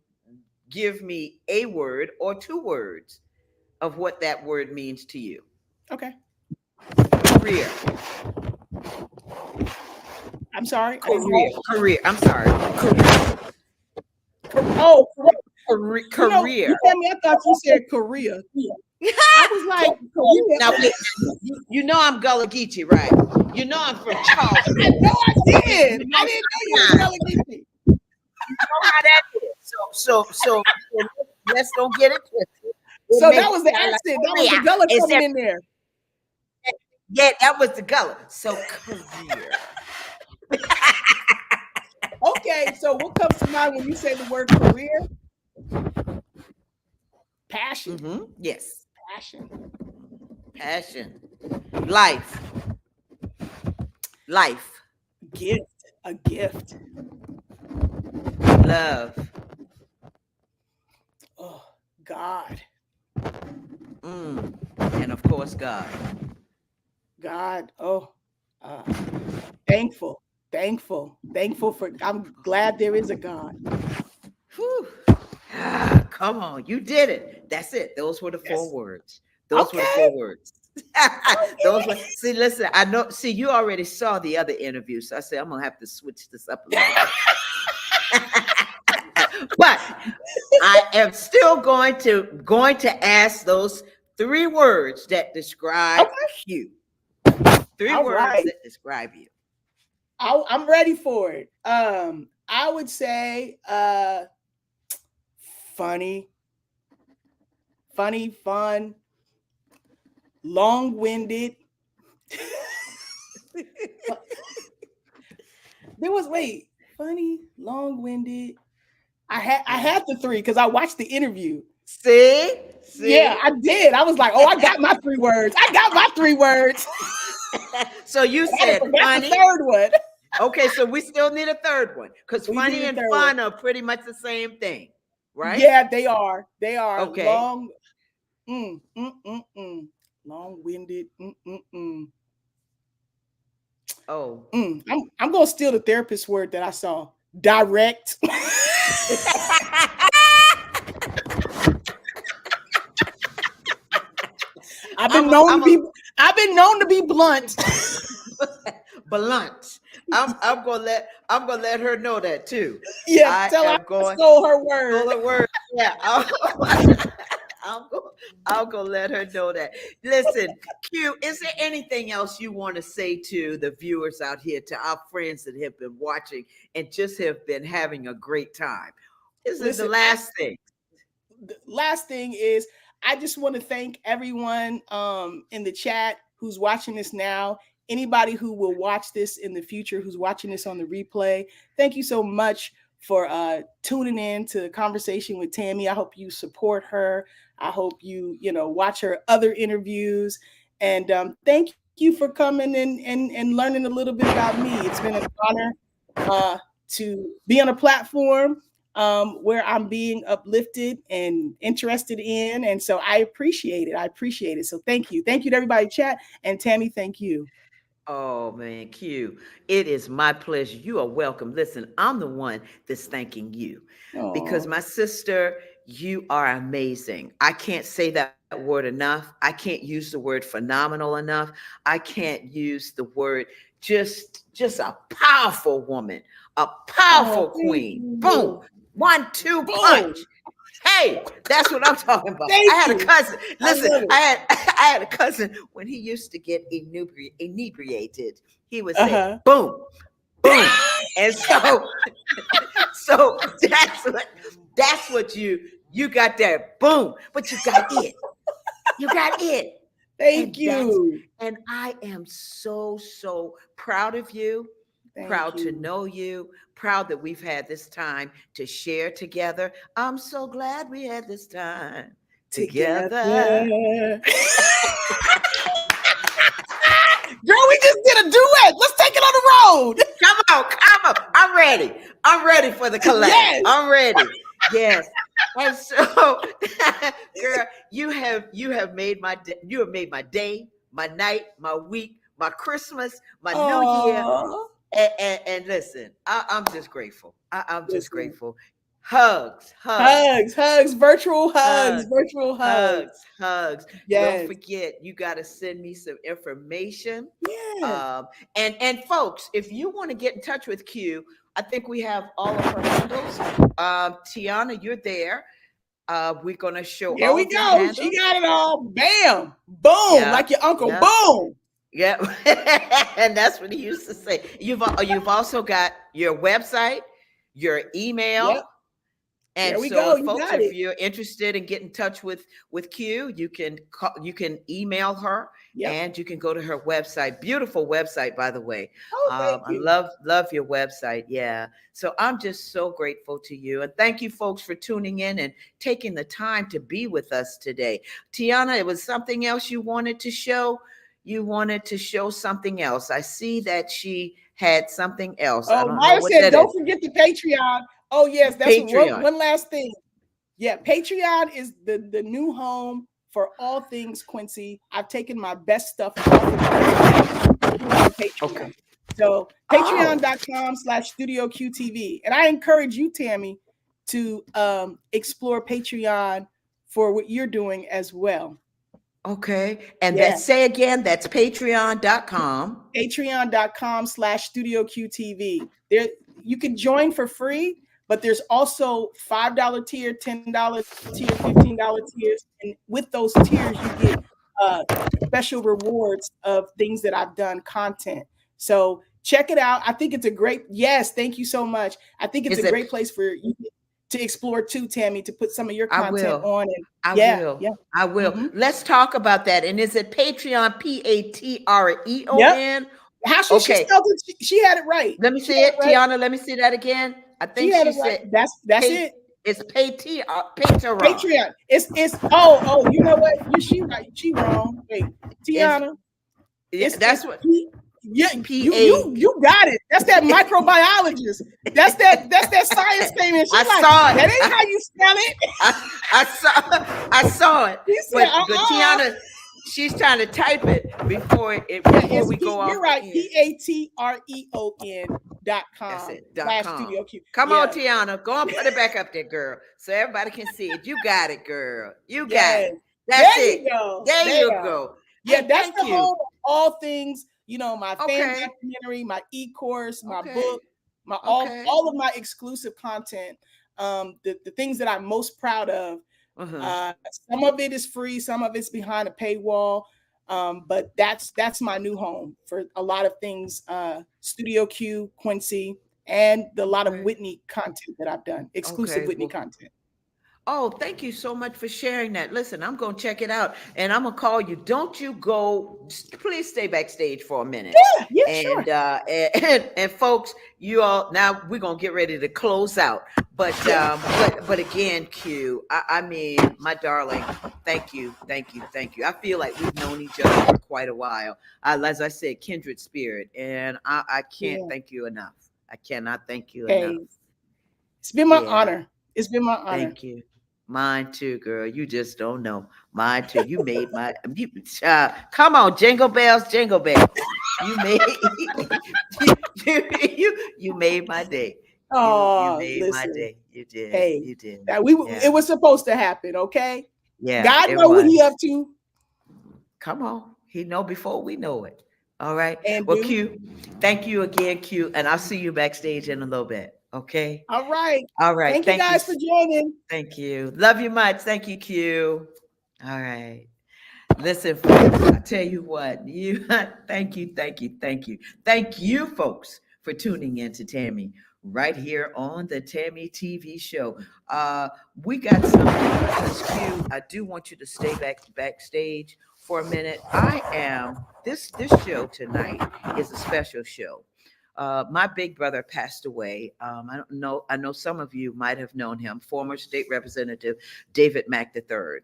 give me a word or two words of what that word means to you. Okay. Career. I'm sorry. Career. I'm sorry. Career. Oh, Career. You know, you tell me, I thought you said Korea. I was like, Korea. Now, you know I'm Gullah Geechee, right? You know I'm from Charleston. I know I did. I didn't know you were Gullah Geechee. You know how that is. So let's don't get it twisted. So that was the accent. That was the Gullah coming in there. Yeah, that was the Gullah. So career. Okay, so what comes to mind when you say the word career? Passion. Mm-hmm. Yes. Passion. Life. A gift. Love. Oh, God. And of course, God. Oh, thankful for, I'm glad there is a God. Whew. Come on, you did it. That's it. Those were the four words. Those were the four words. Those were, see, listen, I know, see, you already saw the other interview, so I said, I'm gonna have to switch this up a little bit. But I am still going to ask those three words that describe you. Three words that describe you. I'm ready for it. I would say funny, fun, long-winded. Funny, long-winded. I had the three because I watched the interview. See? Yeah, I did. I was like, oh, I got my three words. So you said funny. The third one. Okay, so we still need a third one because funny and fun are pretty much the same thing, right? Yeah, they are. Okay. Long, long-winded. Oh. I'm gonna steal the therapist word that I saw. Direct. I've been known to be blunt. Blunt. I'm gonna let her know that too. Yeah, tell her I stole her word. Stole her word. Yeah. I'll go let her know that. Listen, Q, is there anything else you want to say to the viewers out here, to our friends that have been watching and just have been having a great time? This is the last thing. The last thing is, I just want to thank everyone in the chat who's watching this now. Anybody who will watch this in the future, who's watching this on the replay, thank you so much for tuning in to the conversation with Tammy. I hope you support her. I hope you watch her other interviews. And thank you for coming and learning a little bit about me. It's been an honor to be on a platform where I'm being uplifted and interested in. And so I appreciate it. So thank you. Thank you to everybody in chat. And Tammy, thank you. Oh, man, Q, it is my pleasure. You are welcome. Listen, I'm the one that's thanking you because, my sister, you are amazing. I can't say that word enough. I can't use the word phenomenal enough. I can't use the word just a powerful woman, a powerful queen. Boom. 1-2 punch. Hey, that's what I'm talking about. I had a cousin. Listen, I had a cousin when he used to get inebriated. He would say, "Boom, boom," and so that's what you got that boom, but you got it. You got it. Thank you. And I am so proud of you. Proud to know you, proud that we've had this time to share together. I'm so glad we had this time together. Girl, we just did a duet. Let's take it on the road. Come on. I'm ready for the collab. Yes. I'm ready. Yes. And so, girl, you have made my day. You have made my day, my night, my week, my Christmas, my New Year. And listen, I'm just grateful. I'm just grateful. Hugs, virtual hugs. Yes. Don't forget, you got to send me some information. Yeah. And folks, if you want to get in touch with Q, I think we have all of her handles. Tiana, you're there. We're gonna show. Here we go. She got it all. Bam, boom, like your uncle. Yeah. Boom. Yeah, and that's what he used to say. You've also got your website, your email. Yep. And there we so, go. folks, if you're interested in getting in touch with Q, you can email her, and you can go to her website. Beautiful website, by the way. Thank you. I love your website. Yeah. So I'm just so grateful to you, and thank you, folks, for tuning in and taking the time to be with us today. Tiana, it was something else you wanted to show. You wanted to show something else. I see that she had something else. Oh, Maya said, don't forget the Patreon. Oh, yes, that's one last thing. Yeah, Patreon is the new home for all things Quencie. I've taken my best stuff off of Patreon. Okay. So patreon.com/StudioQTV. And I encourage you, Tammy, to explore Patreon for what you're doing as well. Okay. And say again, that's patreon.com. Patreon.com/StudioQTV. There you can join for free, but there's also $5 tier, $10 tier, $15 tiers. And with those tiers, you get special rewards of things that I've done, content. So check it out. I think it's a great, thank you so much. I think it's a great place for you to explore too, Tammy, to put some of your content on. And I will. Mm-hmm. Let's talk about that. And is it Patreon, Patreon? Yep. How she spelled it? She had it right. Let me see it, Tiana. Let me see that again. I think she said that's it. It's Patreon. Patreon. It's oh, you know what? She right. She wrong. Wait, Tiana. That's what. Yeah, you got it. That's that microbiologist. That's that science statement. I saw it. That ain't how you spell it. I saw it. Said, but Tiana, she's trying to type it before we go off. You're right. patreon.com/StudioQ. Come on, Tiana. Go and put it back up there, girl, so everybody can see it. You got it, girl. You got it. That's it. There you go. Yeah, that's the whole all things. You know, my fan documentary, my e-course, my book, my all of my exclusive content. The things that I'm most proud of. Some of it is free, some of it's behind a paywall. But that's my new home for a lot of things. Studio Q, Quencie, and a lot of Whitney content that I've done. Exclusive Whitney content. Oh, thank you so much for sharing that. Listen, I'm going to check it out, and I'm going to call you. Don't you go. Please stay backstage for a minute. Yeah, sure. And folks, you all, now we're going to get ready to close out. But again, Q, I mean, my darling, thank you. I feel like we've known each other for quite a while. As I said, kindred spirit, and I can't thank you enough. I cannot thank you enough. It's been my honor. It's been my honor. Thank you. Mine too, girl. You just don't know. Mine too. You made my. Come on, jingle bells, jingle bells. You made. you made my day. Oh, you made my day. You did. Hey, you did. It was supposed to happen. Okay. Yeah. God know what He up to. Come on, He know before we know it. All right. And well, Q, thank you again, Q, and I'll see you backstage in a little bit. Okay. All right. Thank you guys for joining. Thank you. Love you much. Thank you, Q. All right. Listen, folks, I tell you what, thank you. Thank you, folks, for tuning in to Tammy right here on the Tammy TV show. We got something. Q, I do want you to stay backstage for a minute. This show tonight is a special show. My big brother passed away. I don't know. I know some of you might have known him, former state representative David Mack III.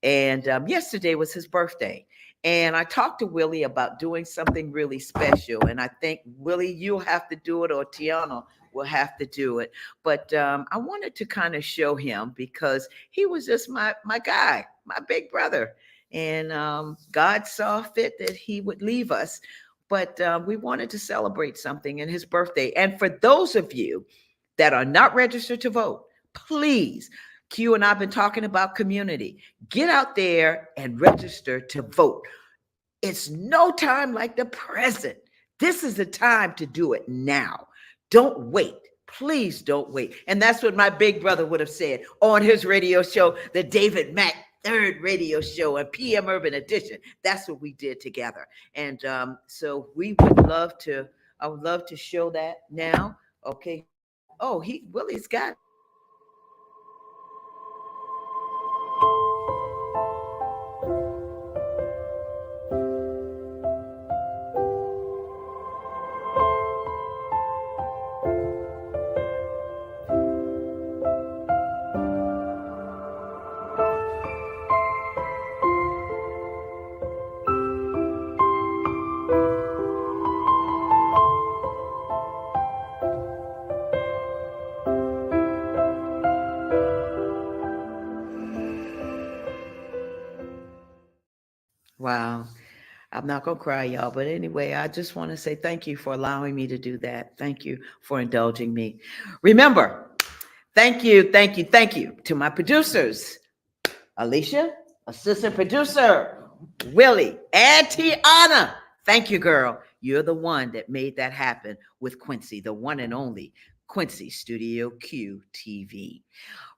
And yesterday was his birthday. And I talked to Willie about doing something really special. And I think, Willie, you'll have to do it, or Tiana will have to do it. But I wanted to kind of show him because he was just my guy, my big brother. And God saw fit that he would leave us. But we wanted to celebrate something in his birthday. And for those of you that are not registered to vote, please, Q and I've been talking about community. Get out there and register to vote. It's no time like the present. This is the time to do it now. Don't wait. Please don't wait. And that's what my big brother would have said on his radio show, the David Mack third radio show and PM Urban Edition. That's what we did together. And so we would love to, I would love to show that now. Okay. Oh, Willie's got wow. I'm not going to cry, y'all. But anyway, I just want to say thank you for allowing me to do that. Thank you for indulging me. Remember, thank you to my producers, Alicia, assistant producer, Willie, and Tiana. Thank you, girl. You're the one that made that happen with Quencie, the one and only Quencie Studio Q TV.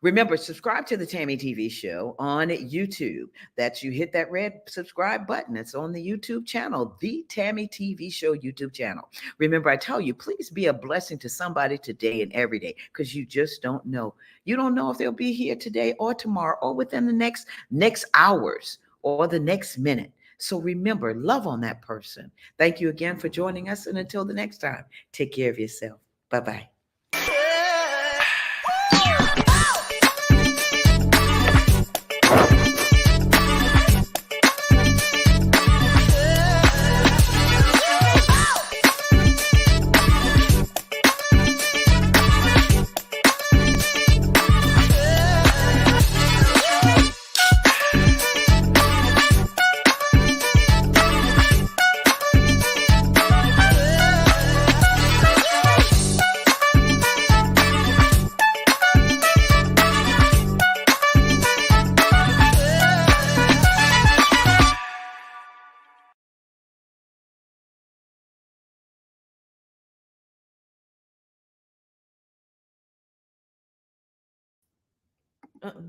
Remember, subscribe to the Tammy TV show on YouTube. That's you hit that red subscribe button. It's on the YouTube channel, the Tammy TV show YouTube channel. Remember, I tell you, please be a blessing to somebody today and every day, because you just don't know. You don't know if they'll be here today or tomorrow or within the next hours or the next minute. So remember, love on that person. Thank you again for joining us. And until the next time, take care of yourself. Bye-bye. Uh-uh.